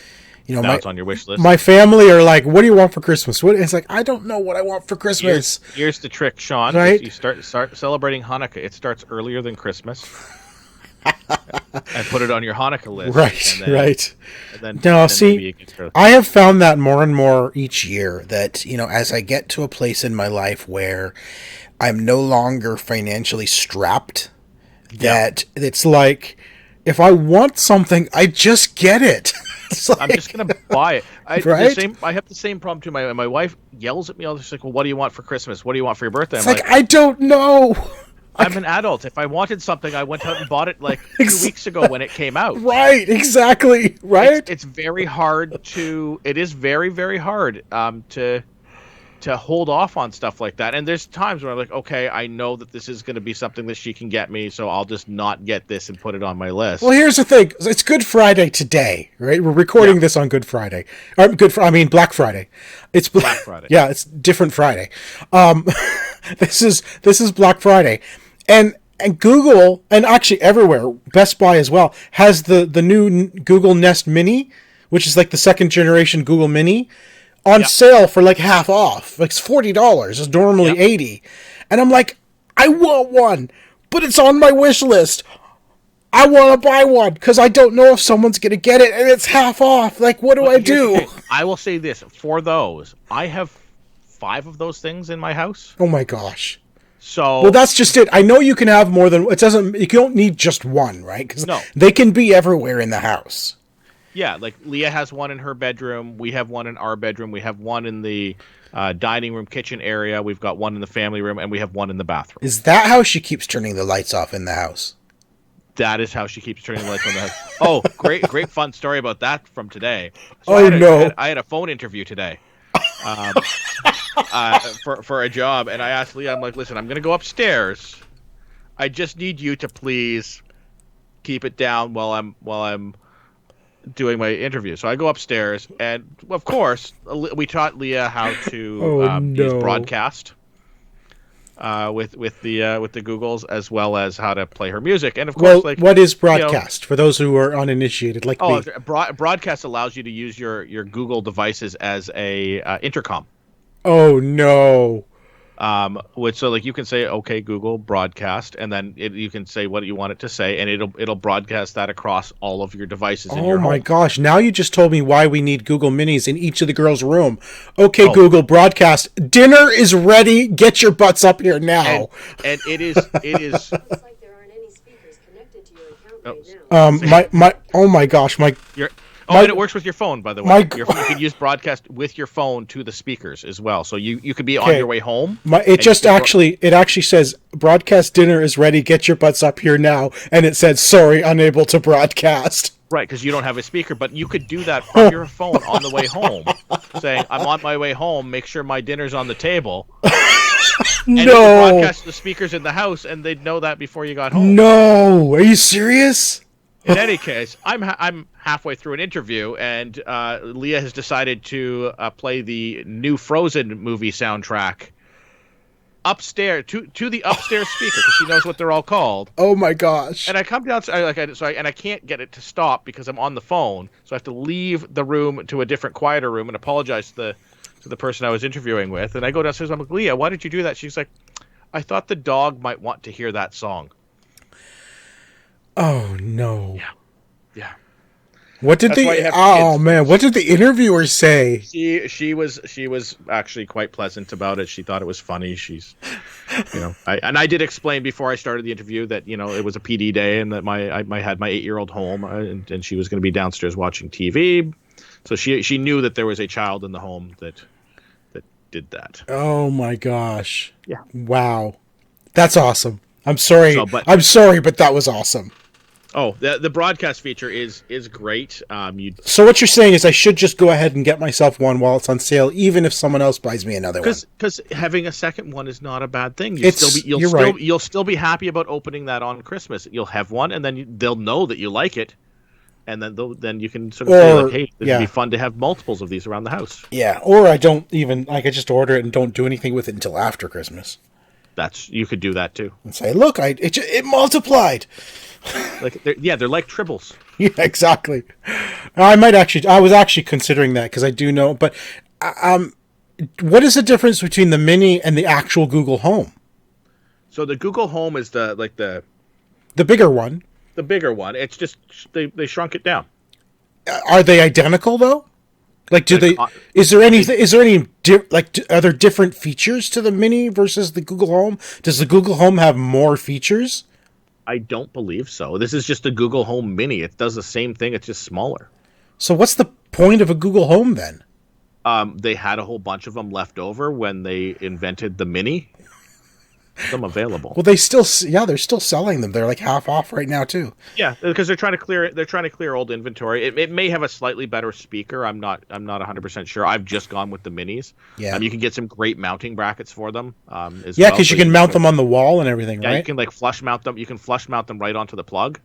it's on your wish list. My family are like, "What do you want for Christmas?" It's like, I don't know what I want for Christmas. Here's the trick, Sean. Right? You start celebrating Hanukkah. It starts earlier than Christmas. And put it on your Hanukkah list. Right. And then I have found that more and more each year that, as I get to a place in my life where I'm no longer financially strapped, that it's like, if I want something, I just get it. I'm just going to buy it. I have the same problem too. My wife yells at me all this, like, well, what do you want for Christmas? What do you want for your birthday? I'm like, I don't know. I'm an adult. If I wanted something, I went out and bought it like 2 weeks ago when it came out. Right, exactly. Right. It's very hard to. It is very, very hard to hold off on stuff like that. And there's times where I'm like, okay, I know that this is going to be something that she can get me, so I'll just not get this and put it on my list. Well, here's the thing: it's Good Friday today, right? We're recording this on Good Friday. Black Friday. It's Black Friday. Yeah, it's different Friday. This is Black Friday. And Google, and actually everywhere, Best Buy as well, has the new Google Nest Mini, which is like the second generation Google Mini, on sale for like half off. Like it's $40. It's normally $80. And I'm like, I want one, but it's on my wish list. I want to buy one because I don't know if someone's going to get it, and it's half off. Like, what do I do? I will say this. For those, I have 5 of those things in my house. Oh my gosh. So, well, that's just it. I know you can have more than, you don't need just one, right? Because they can be everywhere in the house. Yeah, like Leah has one in her bedroom. We have one in our bedroom. We have one in the dining room, kitchen area. We've got one in the family room, and we have one in the bathroom. Is that how she keeps turning the lights off in the house? That is how she keeps turning the lights on the house. Oh, great fun story about that from today. So I had a phone interview today. For a job, and I asked Leah, I'm like, listen, I'm going to go upstairs. I just need you to please keep it down while I'm doing my interview. So I go upstairs, and of course, we taught Leah how to use broadcast with the Googles, as well as how to play her music. And of course, what is broadcast for those who are uninitiated? Like broadcast allows you to use your Google devices as a intercom. Oh no. So you can say, okay, Google broadcast, and then you can say what you want it to say, and it'll broadcast that across all of your devices in your home. Oh my gosh, now you just told me why we need Google Minis in each of the girls' room. Okay, Google broadcast, dinner is ready, get your butts up here now. And it is Looks like there aren't any speakers connected to your account right now. Oh my gosh, and it works with your phone, by the way. You can use broadcast with your phone to the speakers as well. So you could be on your way home. It actually says broadcast dinner is ready. Get your butts up here now. And it said, sorry, unable to broadcast. Right, because you don't have a speaker, but you could do that from your phone on the way home, saying, I'm on my way home. Make sure my dinner's on the table. And it would broadcast the speakers in the house, and they'd know that before you got home. No, are you serious? In any case, I'm halfway through an interview, and Leah has decided to play the new Frozen movie soundtrack upstairs to the upstairs speaker because she knows what they're all called. Oh my gosh! And I come downstairs, and I can't get it to stop because I'm on the phone, so I have to leave the room to a different, quieter room and apologize to the person I was interviewing with. And I go downstairs. I'm like, Leah, why did you do that? She's like, I thought the dog might want to hear that song. Oh no! Yeah. What did what did the interviewer say? She was actually quite pleasant about it. She thought it was funny. She's, I did explain before I started the interview that it was a PD day and that I had my 8-year-old home and she was going to be downstairs watching TV, so she knew that there was a child in the home that did that. Oh my gosh! Yeah. Wow, that's awesome. I'm sorry, but that was awesome. Oh, the broadcast feature is great. So what you're saying is I should just go ahead and get myself one while it's on sale, even if someone else buys me another one. Because having a second one is not a bad thing. You'll still be happy about opening that on Christmas. You'll have one, and then they'll know that you like it, and then you can sort of say, like, hey, it'd be fun to have multiples of these around the house. Yeah, or I just order it and don't do anything with it until after Christmas. You could do that too. And say, look, it multiplied. They're like tribbles. Yeah, exactly. I was actually considering that because I do know, but what is the difference between the Mini and the actual Google Home? So the Google Home is the bigger one. The bigger one. It's just they shrunk it down. Are they identical though? Like, is there are there different features to the Mini versus the Google Home? Does the Google Home have more features? I don't believe so. This is just a Google Home Mini. It does the same thing. It's just smaller. So what's the point of a Google Home then? They had a whole bunch of them left over when they invented the Mini. Them available. Well, they're still selling them. They're like half off right now too. Yeah, because they're trying to clear it. They're trying to clear old inventory. It may have a slightly better speaker. I'm not 100% sure. I've just gone with the Minis. Yeah. You can get some great mounting brackets for them. Because you can mount them on the wall and everything. Yeah, right? You can flush mount them. You can flush mount them right onto the plug.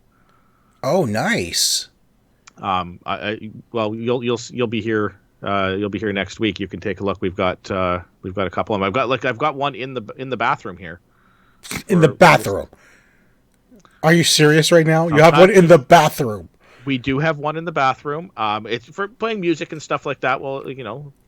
Oh, nice. You'll be here. You'll be here next week. You can take a look. We've got a couple of them. I've got one in the bathroom here. In the bathroom. Are you serious right now? You have one in the bathroom. We do have one in the bathroom. It's for playing music and stuff like that. Well,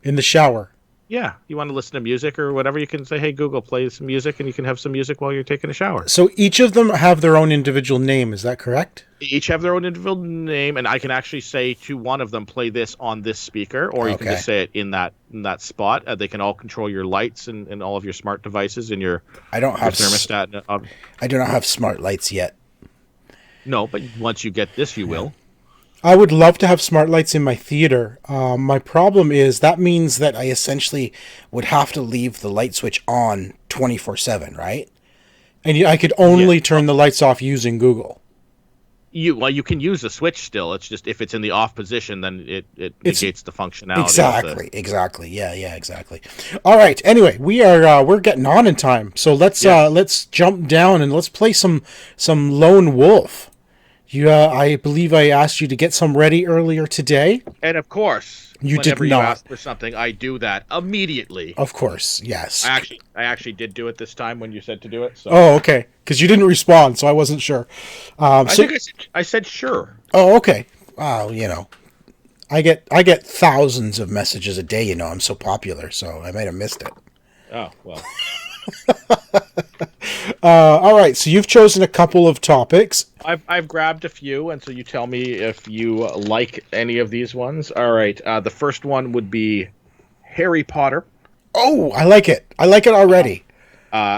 in the shower. Yeah, you want to listen to music or whatever, you can say, hey, Google, play some music, and you can have some music while you're taking a shower. So each of them have their own individual name, is that correct? Each have their own individual name, and I can actually say to one of them, play this on this speaker, or you can just say it in that spot. They can all control your lights and all of your smart devices and your thermostat. I do not have smart lights yet. No, but once you get this, you will. I would love to have smart lights in my theater. My problem is that means that I essentially would have to leave the light switch on 24/7, right? And I could only turn the lights off using Google. You can use the switch still. It's just if it's in the off position, then it negates the functionality. Exactly. Yeah, exactly. All right. Anyway, we're getting on in time, so let's jump down and let's play some Lone Wolf. I believe I asked you to get some ready earlier today. And of course, you did not. Whenever you ask for something, I do that immediately. Of course, yes. I actually did do it this time when you said to do it. So. Oh, okay. Because you didn't respond, so I wasn't sure. I said sure. Oh, okay. Wow, I get thousands of messages a day. I'm so popular, so I might have missed it. Oh well. All right, so you've chosen a couple of topics. I've grabbed a few, and so you tell me if you like any of these ones. All right, the first one would be Harry Potter. Oh, I like it. I like it already.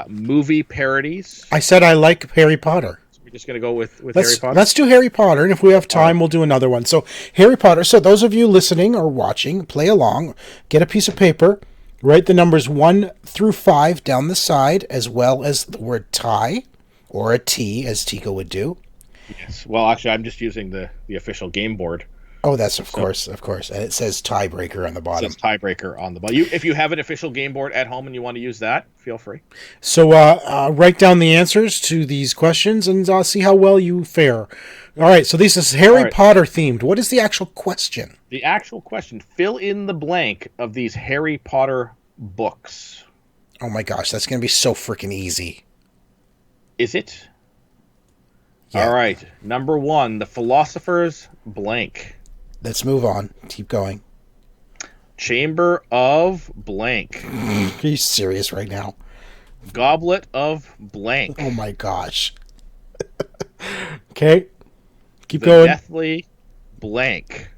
Movie parodies. I said I like Harry Potter. So we're just going to go with Harry Potter? Let's do Harry Potter, and if we have time, we'll do another one. So Harry Potter, so those of you listening or watching, play along, get a piece of paper, write the numbers 1 through 5 down the side, as well as the word tie, or a T, as Tico would do. Yes. Well, actually, I'm just using the official game board. Oh, that's of course. And it says tiebreaker on the bottom. It says tiebreaker on the bottom. If you have an official game board at home and you want to use that, feel free. So write down the answers to these questions and see how well you fare. All right, so this is Harry Potter themed. What is the actual question? The actual question, fill in the blank of these Harry Potter books. Oh my gosh, that's going to be so freaking easy. Is it? Yeah. All right. Number 1, the philosopher's blank. Let's move on. Keep going. Chamber of blank. Are you serious right now? Goblet of blank. Oh my gosh. Okay. Keep The going. deathly blank.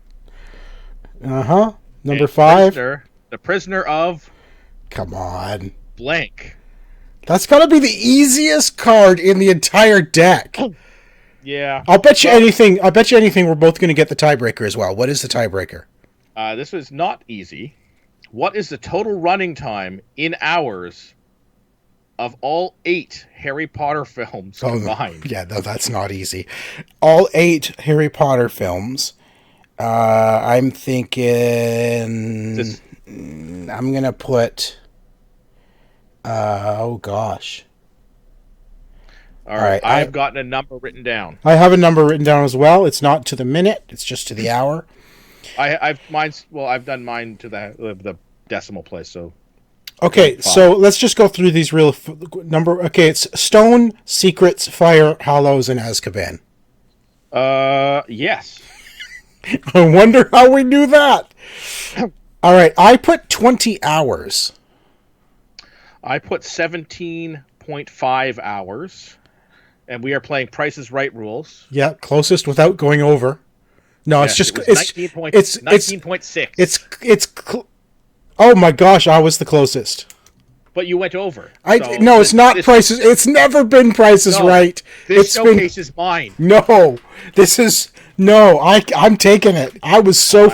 Uh-huh. Number And 5. The prisoner of Come on. blank. That's got to be the easiest card in the entire deck. Yeah. I'll bet you anything. We're both going to get the tiebreaker as well. What is the tiebreaker? This was not easy. What is the total running time in hours of all 8 Harry Potter films combined? Yeah, no, that's not easy. All 8 Harry Potter films. I'm thinking. I'm going to put. Oh gosh. All right. I've gotten a number written down. I have a number written down as well. It's not to the minute. It's just to the hour. I've done mine to the decimal place. So. Okay, so let's just go through these real number. Okay, it's Stone, Secrets, Fire, Hollows, and Azkaban. Yes. I wonder how we knew that. All right, I put 20 hours. I put 17.5 hours, and we are playing Price is Right rules. Yeah, closest without going over. No, Yes, it's just it's 19.6. Oh my gosh, I was the closest. But you went over. It's not Prices. It's never been Prices Right. This showcase is mine. No, I'm taking it. I was so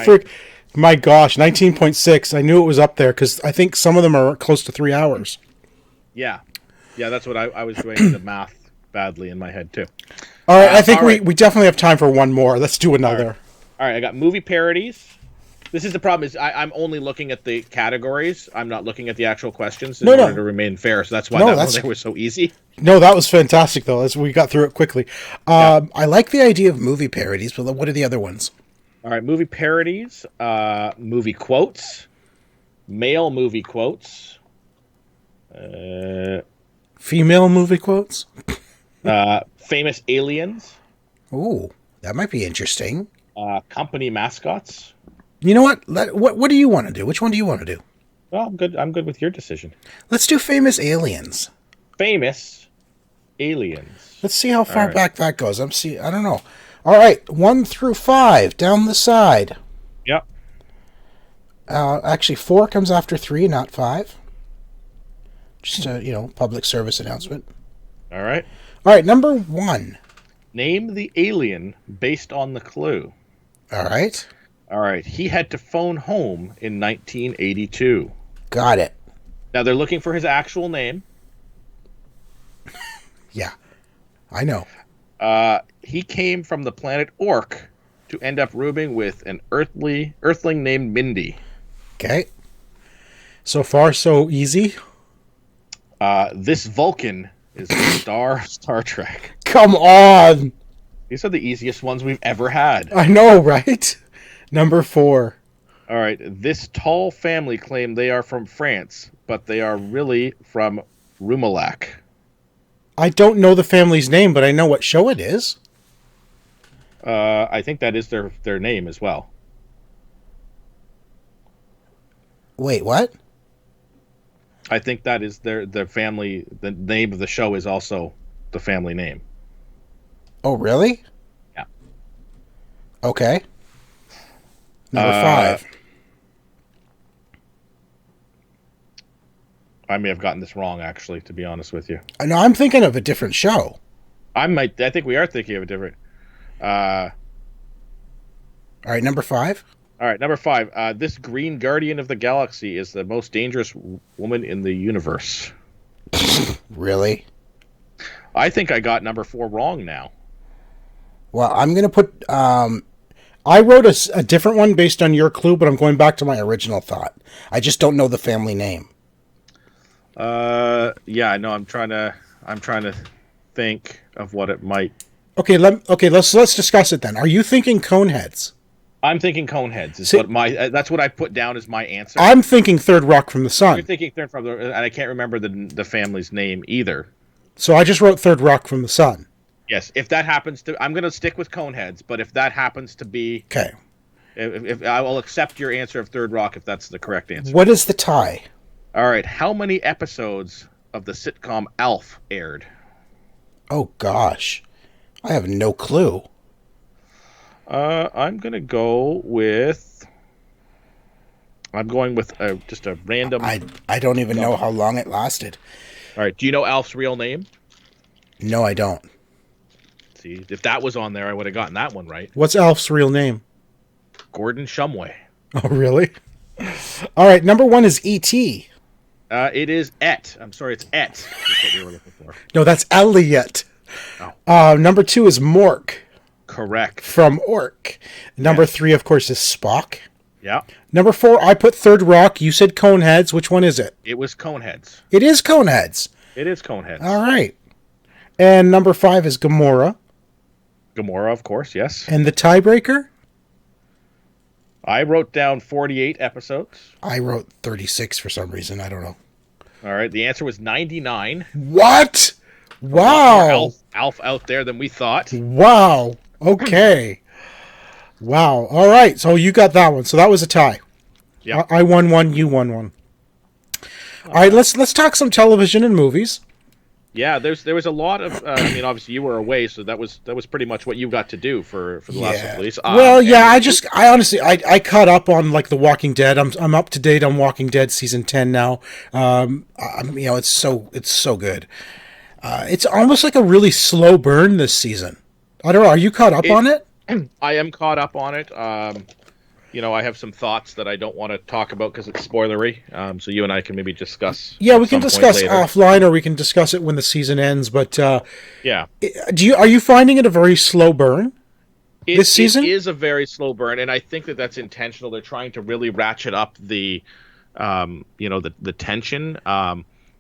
my gosh, 19.6. I knew it was up there because I think some of them are close to 3 hours. Yeah, that's what I was doing the math badly in my head too. All right, I think we definitely have time for one more. Let's do another. All right, I got movie parodies. This is the problem is I'm only looking at the categories. I'm not looking at the actual questions in order to remain fair. So that's why that was so easy. No, that was fantastic though. As we got through it quickly. I like the idea of movie parodies, but what are the other ones? All right, movie parodies, movie quotes, male movie quotes, female movie quotes, famous aliens. Ooh, that might be interesting. Company mascots. You know what? What do you want to do? Which one do you want to do? Well, I'm good with your decision. Let's do famous aliens. Famous aliens. Let's see how far back that goes. I don't know. All right, 1 through 5 down the side. Yep. Actually, 4 comes after 3, not 5. Just a public service announcement. All right. All right, number 1. Name the alien based on the clue. All right. All right. He had to phone home in 1982. Got it. Now they're looking for his actual name. Yeah, I know. He came from the planet Orc to end up rooming with an Earthling named Mindy. Okay. So far, so easy. This Vulcan is the Star Trek. Come on. These are the easiest ones we've ever had. I know, right? Number 4. All right. This tall family claim they are from France, but they are really from Rumelac. I don't know the family's name, but I know what show it is. I think that is their name as well. Wait, what? I think that is their family. The name of the show is also the family name. Oh, really? Yeah. Okay. Number 5. I may have gotten this wrong, actually, to be honest with you. No, I'm thinking of a different show. I think we are thinking of a different. All right, number 5. All right, number 5. This Green Guardian of the Galaxy is the most dangerous woman in the universe. Really? I think I got number 4 wrong now. Well, I'm going to put... I wrote a different one based on your clue, but I'm going back to my original thought. I just don't know the family name. Yeah, I know. I'm trying to think of what it might. Okay, let's discuss it then. Are you thinking Coneheads? I'm thinking Coneheads. Is See- what my that's what I put down as my answer. I'm thinking Third Rock from the You're Sun. thinking Third from the, and I can't remember the family's name either. So I just wrote Third Rock from the Sun. Yes, if that happens to, I'm going to stick with Coneheads. But if that happens to be, Okay. if I will accept your answer of Third Rock if that's the correct answer. What is the tie? All right, how many episodes of the sitcom Alf aired? Oh, gosh. I have no clue. I'm going to go with. I'm going with just a random. I don't even know how long it lasted. All right, do you know Alf's real name? No, I don't. See, if that was on there, I would have gotten that one right. What's Alf's real name? Gordon Shumway. Oh, really? All right, number 1 is E.T. It is Et. I'm sorry, it's Et. That's what we were looking for. No, that's Elliot. Number 2 is Mork. Correct. From Ork. Number 3, of course, is Spock. Yeah. Number 4, I put Third Rock. You said Coneheads. Which one is it? It was Coneheads. It is Coneheads. It is Coneheads. All right. And number 5 is Gamora. Gamora, of course, yes. And the tiebreaker? I wrote down 48 episodes. I wrote 36 for some reason. I don't know. All right, the answer was 99. What? Wow. Alf out there than we thought. Wow. Okay. Wow. All right. So you got that one. So that was a tie. Yeah. I won one. You won one. All right. Let's talk some television and movies. Yeah. There was a lot of. I mean, obviously you were away, so that was pretty much what you got to do for the last couple of weeks. Well, yeah. I honestly caught up on like The Walking Dead. I'm up to date on Walking Dead season 10 now. It's so good. It's almost like a really slow burn this season. I don't know. Are you caught up on it? I am caught up on it. I have some thoughts that I don't want to talk about because it's spoilery. So you and I can maybe discuss. Yeah, we can discuss offline, or we can discuss it when the season ends. But yeah, are you finding it a very slow burn this season? It is a very slow burn, and I think that that's intentional. They're trying to really ratchet up the tension.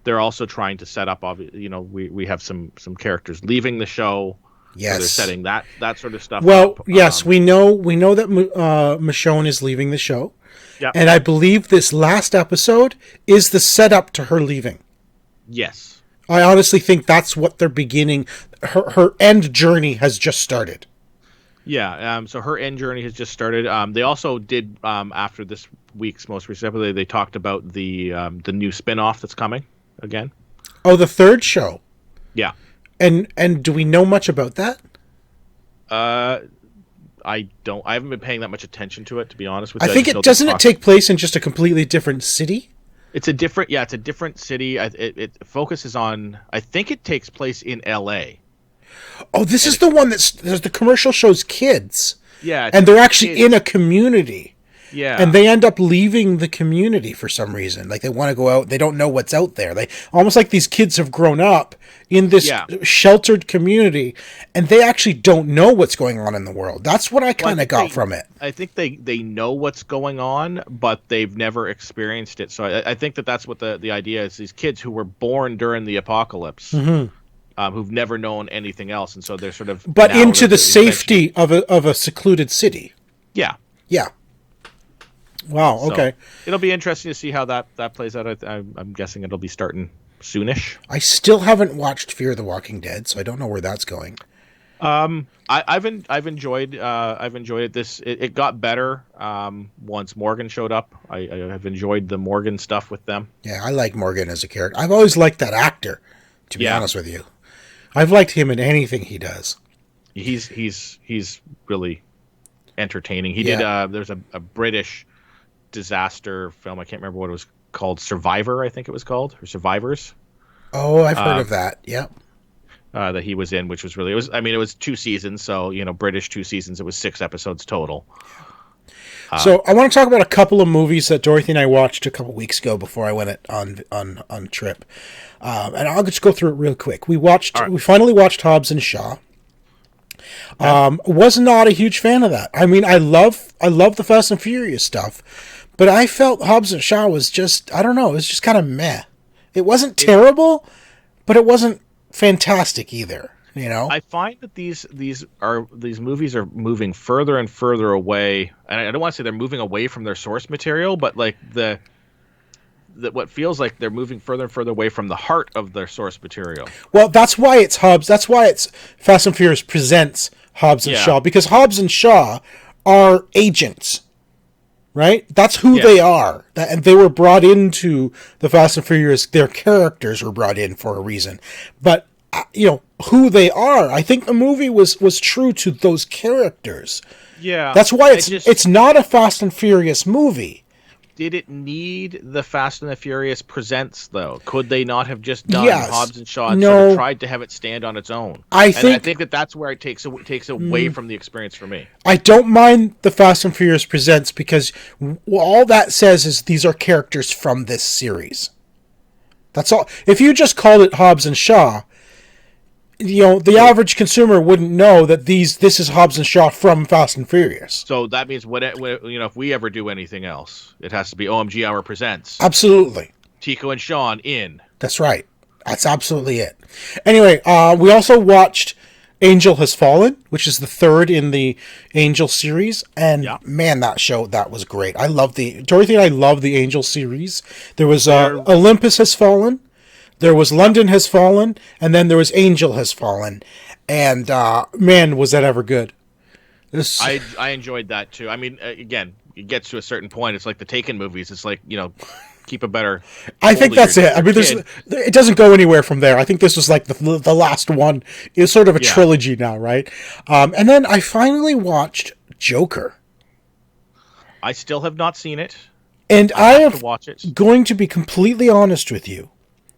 They're also trying to set up. We have some characters leaving the show. Yes, so they're setting that sort of stuff. Well, up. Yes, we know that Michonne is leaving the show. Yeah, and I believe this last episode is the setup to her leaving. Yes, I honestly think that's what they're beginning. Her end journey has just started. Yeah, so her end journey has just started. They also did after this week's most recent episode, they talked about the new spin-off that's coming again. Oh, the third show. Yeah. And do we know much about that? I haven't been paying that much attention to it, to be honest with you. I think it take place in just a completely different city? It's a different city. It focuses on, I think it takes place in LA. Oh, this is the one the commercial shows kids. Yeah. And they're actually in a community. Yeah. And they end up leaving the community for some reason. Like they want to go out. They don't know what's out there. They almost like these kids have grown up in this sheltered community, and they actually don't know what's going on in the world. That's what I kind of got from it. I think they know what's going on, but they've never experienced it. So I think that's what the idea is. These kids who were born during the apocalypse, who've never known anything else, and so they're sort of into the safety of a secluded city. Yeah. Yeah. Wow. Okay. So it'll be interesting to see how that plays out. I'm guessing it'll be starting soonish. I still haven't watched Fear the Walking Dead, so I don't know where that's going. I've enjoyed it. It got better once Morgan showed up. I have enjoyed the Morgan stuff with them. Yeah, I like Morgan as a character. I've always liked that actor, to be honest with you. I've liked him in anything he does. He's really entertaining. He did. There's a British disaster film. I can't remember what it was called. Survivor, I think it was called, or Survivors. Oh, I've heard of that. Yep. That he was in, which was really, it was 2 seasons, so British 2 seasons. It was 6 episodes total. So I want to talk about a couple of movies that Dorothy and I watched a couple weeks ago before I went on trip, and I'll just go through it real quick. We finally watched Hobbs and Shaw. Was not a huge fan of that. I mean, I love the Fast and Furious stuff, but I felt Hobbs and Shaw was just, I don't know, it was just kind of meh. It wasn't terrible, but it wasn't fantastic either. You know, I find that these movies are moving further and further away, and I don't want to say they're moving away from their source material, but like what feels like they're moving further and further away from the heart of their source material. well, that's why it's Hobbs. That's why it's Fast and Furious presents Hobbs and Yeah. Shaw, because Hobbs and Shaw are agents, right? That's who they are. And they were brought into the Fast and Furious. Their characters were brought in for a reason. But, who they are, I think the movie was true to those characters. Yeah. That's why it's not a Fast and Furious movie. Did it need the Fast and the Furious presents, though? Could they not have just done Hobbs and Shaw and sort of tried to have it stand on its own? I think that's where it takes away from the experience for me. I don't mind the Fast and Furious presents, because all that says is these are characters from this series. That's all. If you just called it Hobbs and Shaw, the average consumer wouldn't know that this is Hobbs and Shaw from Fast and Furious. So that means if we ever do anything else, it has to be OMG Hour presents. Absolutely. Tico and Sean in. That's right. That's absolutely it. Anyway, we also watched Angel Has Fallen, which is the third in the Angel series, and man, that was great. Dorothy and I love the Angel series. There was Olympus Has Fallen. There was London Has Fallen, and then there was Angel Has Fallen. And, man, was that ever good. I enjoyed that, too. I mean, again, it gets to a certain point. It's like the Taken movies. It's like, keep a better... I think that's it. I mean, it doesn't go anywhere from there. I think this was like the last one. It's sort of a trilogy now, right? And then I finally watched Joker. I still have not seen it. And I have to watch it. Going to be completely honest with you.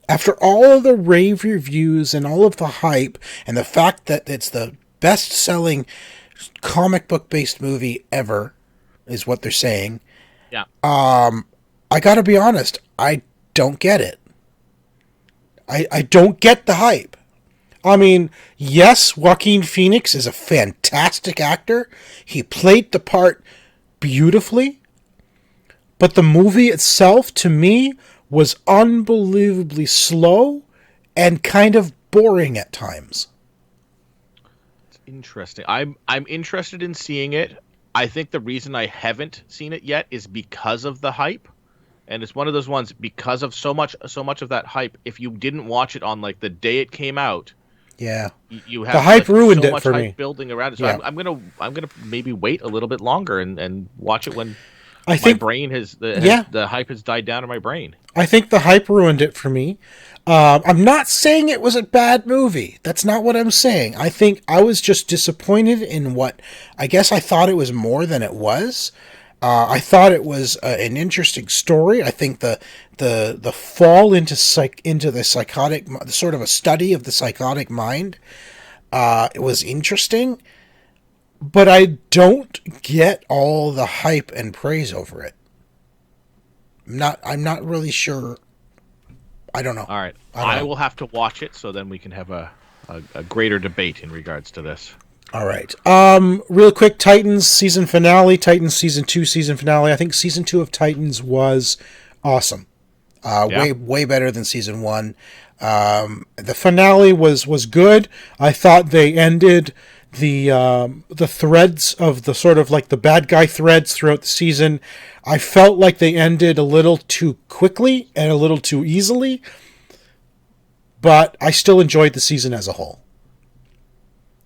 After all of the rave reviews and all of the hype and the fact that it's the best-selling comic book-based movie ever, is what they're saying. Yeah. I gotta be honest, I don't get it. I don't get the hype. I mean, yes, Joaquin Phoenix is a fantastic actor. He played the part beautifully. But the movie itself, to me, was unbelievably slow and kind of boring at times. It's interesting. I'm interested in seeing it. I think the reason I haven't seen it yet is because of the hype. And it's one of those ones, because of so much of that hype, if you didn't watch it on like the day it came out, you have the hype ruined so it much for hype me. Building around it. So I'm gonna maybe wait a little bit longer and watch it when I think the hype has died down in my brain. I think the hype ruined it for me. I'm not saying it was a bad movie. That's not what I'm saying. I think I was just disappointed in what I guess I thought it was more than it was. I thought it was an interesting story. I think the fall into the psychotic, sort of a study of the psychotic mind, it was interesting. But I don't get all the hype and praise over it. I'm not really sure. I don't know. All right. I will have to watch it so then we can have a greater debate in regards to this. All right. Real quick, Titans season finale, Titans season 2 season finale. I think season 2 of Titans was awesome. Way better than season 1. The finale was good. I thought they ended the threads of the sort of like the bad guy threads throughout the season. I felt like they ended a little too quickly and a little too easily, but I still enjoyed the season as a whole.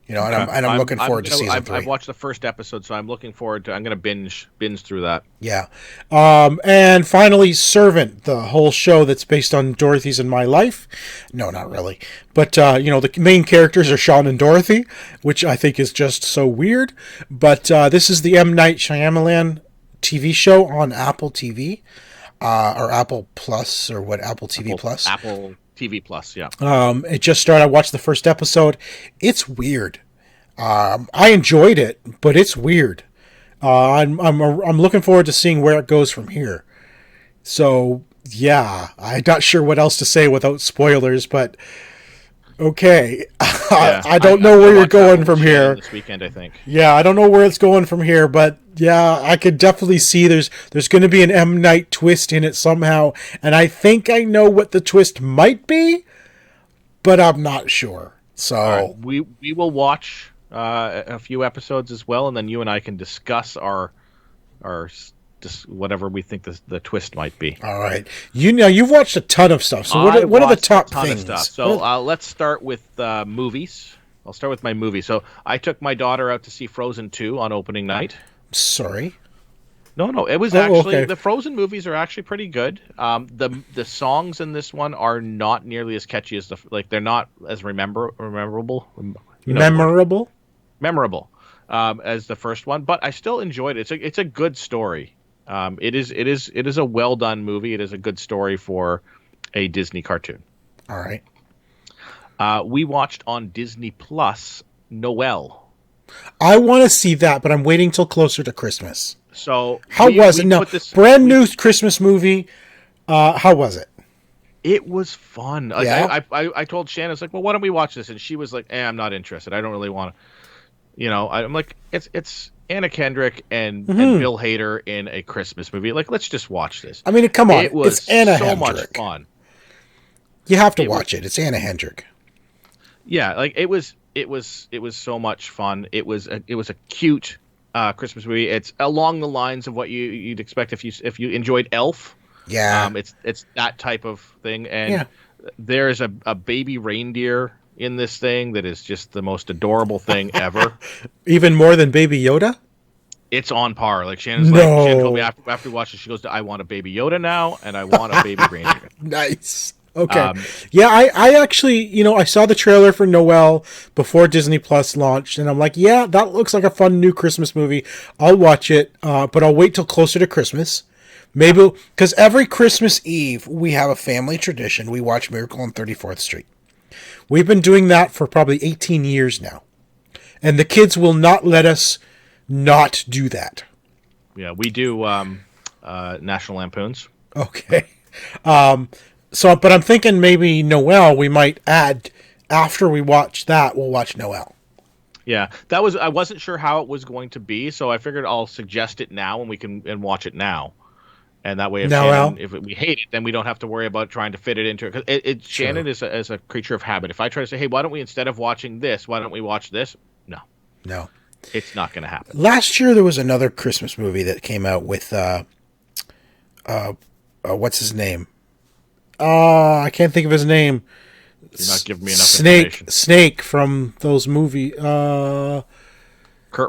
And I'm looking forward to season 3. I've watched the first episode, so I'm looking forward to. I'm going to binge through that. Yeah, and finally, Servant, the whole show that's based on Dorothy's and My Life. No, not really, but the main characters are Sean and Dorothy, which I think is just so weird. But this is the M. Night Shyamalan TV show on Apple TV, or Apple Plus, or what? Apple TV Plus. Apple TV Plus, yeah. It just started. I watched the first episode. It's weird. I enjoyed it, but it's weird. I'm looking forward to seeing where it goes from here. So yeah, I'm not sure what else to say without spoilers, but okay. Yeah, I don't know where you're going from here. This weekend, I think. Yeah, I don't know where it's going from here, but yeah, I could definitely see there's going to be an M. Night twist in it somehow, and I think I know what the twist might be, but I'm not sure. All right, So, we will watch a few episodes as well, and then you and I can discuss just whatever we think the twist might be. all right. You've watched a ton of stuff. So I what are the watched a top ton of stuff. things? So let's start with movies. I'll start with my movie. So I took my daughter out to see Frozen 2 on opening night. Sorry. No, it was Okay. the Frozen movies are actually pretty good. The songs in this one are not nearly as catchy as they're not as memorable. You know the word. Memorable. Memorable as the first one, but I still enjoyed it. It's a good story. It is a well done movie. It is a good story for a Disney cartoon. All right. We watched on Disney Plus Noelle. I want to see that, but I'm waiting till closer to Christmas. So how was it? No, brand new Christmas movie. How was it? It was fun. Like, yeah. I told Shannon, I was like, well, why don't we watch this? And she was like, I'm not interested. I don't really want to. I'm like, it's Anna Kendrick and Bill Hader in a Christmas movie. Like, let's just watch this. I mean, come on. It was it's Anna so Hendrick. much fun. You have to watch it. It's Anna Hendrick. Yeah, like it was so much fun. It was a cute Christmas movie. It's along the lines of what you'd expect if you enjoyed Elf. Yeah. It's that type of thing, and there is a baby reindeer in this thing that is just the most adorable thing ever. Even more than Baby Yoda? It's on par. Like Shannon told me after we watched it, she goes, I want a Baby Yoda now, and I want a baby reindeer. Nice. Okay. I actually, I saw the trailer for Noelle before Disney Plus launched, and I'm like, yeah, that looks like a fun new Christmas movie. I'll watch it, but I'll wait till closer to Christmas. Maybe, because every Christmas Eve, we have a family tradition. We watch Miracle on 34th Street. We've been doing that for probably 18 years now. And the kids will not let us not do that. Yeah, we do National Lampoons. Okay. But I'm thinking maybe Noelle, we might add, after we watch that, we'll watch Noelle. Yeah, I wasn't sure how it was going to be, so I figured I'll suggest it now and we can watch it now. And that way, if we hate it, then we don't have to worry about trying to fit it into it. Because Shannon is a creature of habit. If I try to say, hey, why don't we, instead of watching this, why don't we watch this? No. It's not going to happen. Last year, there was another Christmas movie that came out with, what's his name? I can't think of his name. You're not giving me enough information. Snake from those movies. Kurt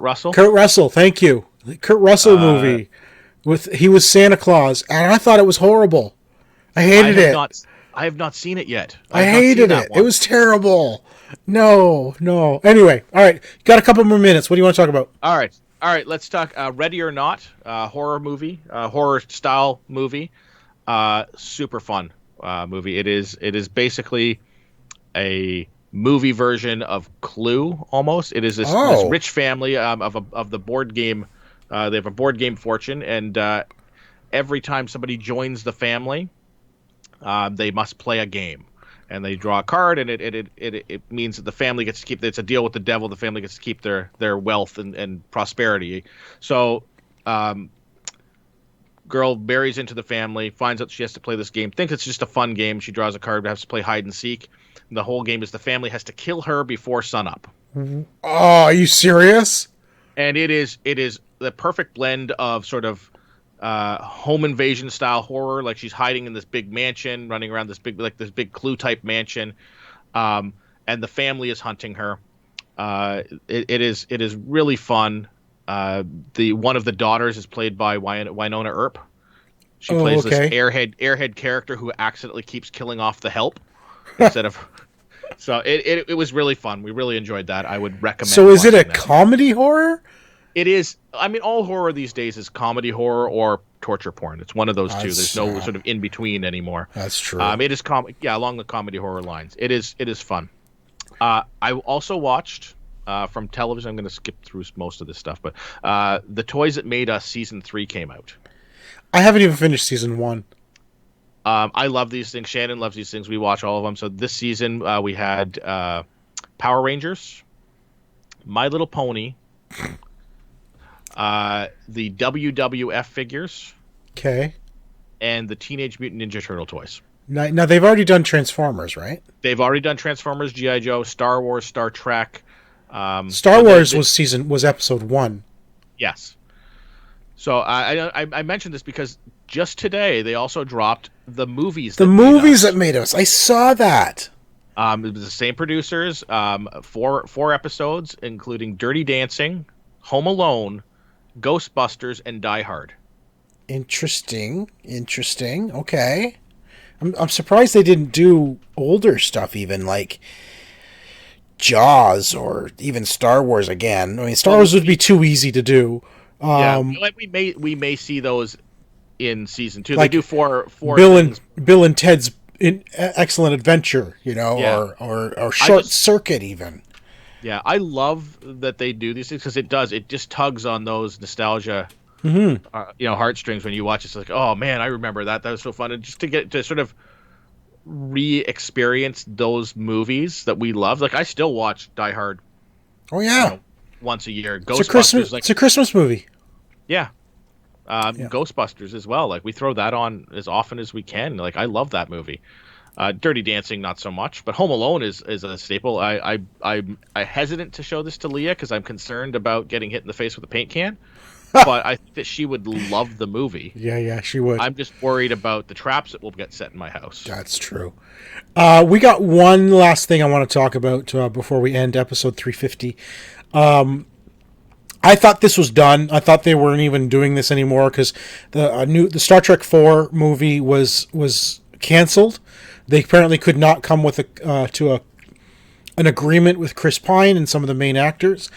Russell? Kurt Russell, thank you. The Kurt Russell movie. He was Santa Claus, and I thought it was horrible. I hated it. I have not seen it yet. I hated it. It was terrible. No. Anyway, all right. Got a couple more minutes. What do you want to talk about? All right. Let's talk Ready or Not, horror movie, horror style movie. Super fun movie. It is basically a movie version of Clue almost. It is this rich family of the board game. They have a board game fortune, and every time somebody joins the family, they must play a game, and they draw a card, and it means that the family gets to keep. It's a deal with the devil. The family gets to keep their wealth and prosperity. So, girl marries into the family, finds out she has to play this game, thinks it's just a fun game. She draws a card, has to play hide and seek. And the whole game is the family has to kill her before sunup. Oh, are you serious? And it is the perfect blend of sort of home invasion style horror, like she's hiding in this big mansion, running around this big Clue type mansion, and the family is hunting her. It is really fun. One of the daughters is played by Winona Earp. She plays this airhead character who accidentally keeps killing off the help instead of. So it was really fun. We really enjoyed that. I would recommend. So is it a comedy horror? It is. I mean, all horror these days is comedy horror or torture porn. It's one of those two. There's no sort of in between anymore. That's true. It is along the comedy horror lines. It is fun. I also watched from television. I'm going to skip through most of this stuff, but The Toys That Made Us season 3 came out. I haven't even finished season 1. I love these things. Shannon loves these things. We watch all of them. So this season we had Power Rangers, My Little Pony, the WWF figures, okay, and the Teenage Mutant Ninja Turtle toys. Now they've already done Transformers, right? They've already done Transformers, G.I. Joe, Star Wars, Star Trek. Star Wars was episode 1. Yes. So I mentioned this because just today they also dropped the movies. The movies that made us. I saw that. It was the same producers. Four episodes, including Dirty Dancing, Home Alone, Ghostbusters, and Die Hard. Interesting. Okay. I'm surprised they didn't do older stuff, even like Jaws or even Star Wars again. I mean, Star Wars would be too easy to do. We may see those in season 2. Like they do four Bill and Ted's Excellent Adventure, or Short Circuit even. Yeah, I love that they do these things because it just tugs on those nostalgia heartstrings when you watch it. It's like, oh man, I remember that was so fun. And just to get to sort of re-experience those movies that we loved. Like I still watch Die Hard. Oh yeah, once a year. Ghostbusters, it's a Christmas movie. Yeah. Ghostbusters as well. Like we throw that on as often as we can. Like I love that movie. Dirty Dancing, not so much, but Home Alone is a staple. I'm hesitant to show this to Leah because I'm concerned about getting hit in the face with a paint can. But I think that she would love the movie. Yeah, she would. I'm just worried about the traps that will get set in my house. That's true. We got one last thing I want to talk about before we end episode 350. I thought this was done. I thought they weren't even doing this anymore because the Star Trek 4 movie was canceled. They apparently could not come with an agreement with Chris Pine and some of the main actors.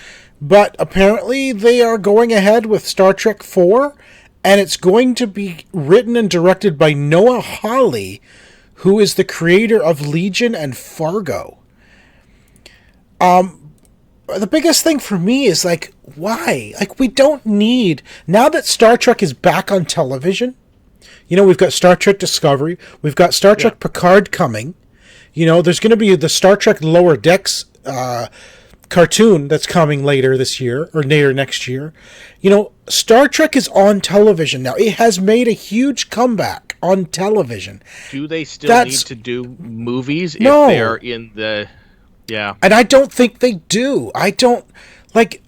But apparently they are going ahead with Star Trek 4, and it's going to be written and directed by Noah Hawley, who is the creator of Legion and Fargo. The biggest thing for me is, like, why? Like, we don't need... Now that Star Trek is back on television, we've got Star Trek Discovery, we've got Star Trek Picard coming, there's going to be the Star Trek Lower Decks cartoon that's coming later this year, or later next year. Star Trek is on television now. It has made a huge comeback on television. Do they still need to do movies if they're in the... Yeah. And I don't think they do.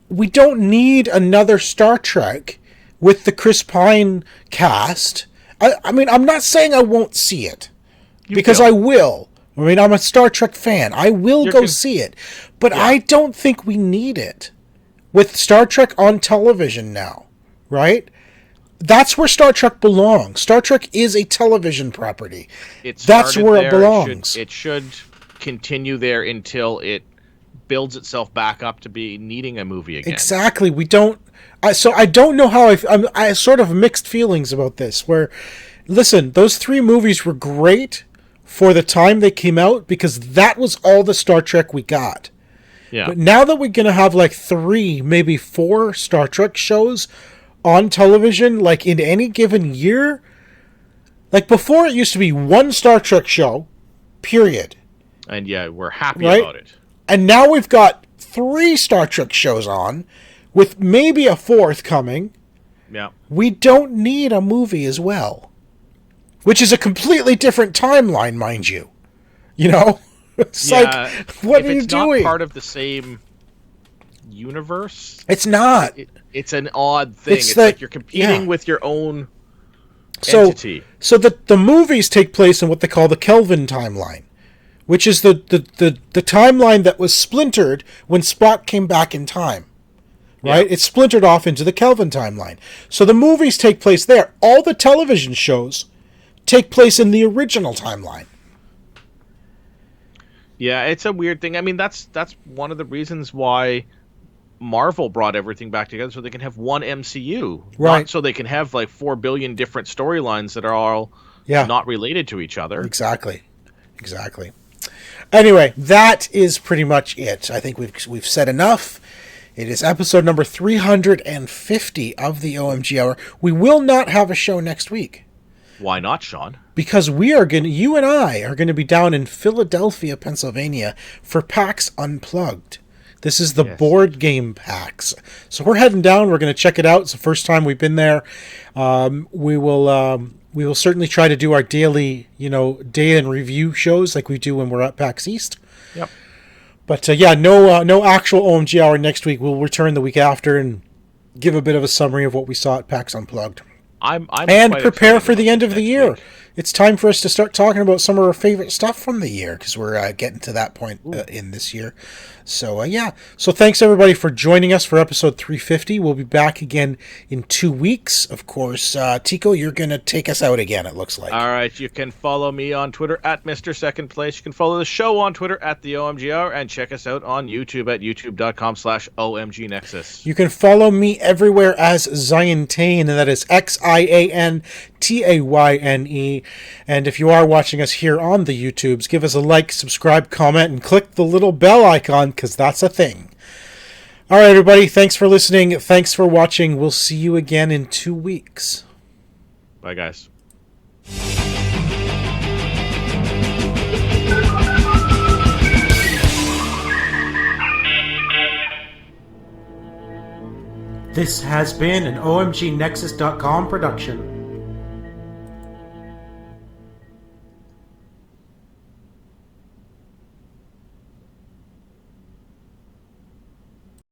We don't need another Star Trek with the Chris Pine cast. I mean, I'm not saying I won't see it. Because I will. I mean, I'm a Star Trek fan. I will go see it. But I don't think we need it with Star Trek on television now, right? That's where Star Trek belongs. Star Trek is a television property. That's where it belongs. It should continue there until it builds itself back up to be needing a movie again. Exactly. We don't... So I don't know how I sort of mixed feelings about this, where, listen, those 3 movies were great for the time they came out because that was all the Star Trek we got. Yeah. But now that we're going to have like 3, maybe 4 Star Trek shows on television, like in any given year, like before it used to be 1 Star Trek show, period. And we're happy about it. And now we've got 3 Star Trek shows on, with maybe a 4th coming. Yeah. We don't need a movie as well. Which is a completely different timeline, mind you. It's like, what are you doing? It's not part of the same universe. It's not. It's an odd thing. It's like you're competing with your own entity. So the movies take place in what they call the Kelvin timeline, which is the timeline that was splintered when Spock came back in time. Right? Yeah. It's splintered off into the Kelvin timeline. So the movies take place there. All the television shows take place in the original timeline. Yeah, it's a weird thing. I mean, that's one of the reasons why Marvel brought everything back together, so they can have one MCU. Right. Not so they can have like 4 billion different storylines that are all not related to each other. Exactly. Anyway, that is pretty much it. I think we've said enough. It is episode number 350 of the OMG Hour. We will not have a show next week. Why not, Sean? Because you and I are going to be down in Philadelphia, Pennsylvania for PAX Unplugged. This is the Yes. board game PAX. So we're heading down. We're going to check it out. It's the first time we've been there. We will certainly try to do our daily, day in review shows like we do when we're at PAX East. Yep. But no actual OMG hour next week. We'll return the week after and give a bit of a summary of what we saw at PAX Unplugged. I'm and quite prepare excited for the about end of the next year. week. It's time for us to start talking about some of our favorite stuff from the year because we're getting to that point in this year. So, So thanks, everybody, for joining us for episode 350. We'll be back again in 2 weeks. Of course, Tico, you're going to take us out again, it looks like. All right. You can follow me on Twitter at Mr. Second Place. You can follow the show on Twitter at the OMG Hour and check us out on YouTube at youtube.com/OMG Nexus. You can follow me everywhere as Ziantane, and that is XIANTAYNE. And if you are watching us here on the YouTubes, give us a like, subscribe, comment, and click the little bell icon, because that's a thing. All right, everybody, thanks for listening. Thanks for watching. We'll see you again in 2 weeks. Bye, guys. This has been an OMGNexus.com production.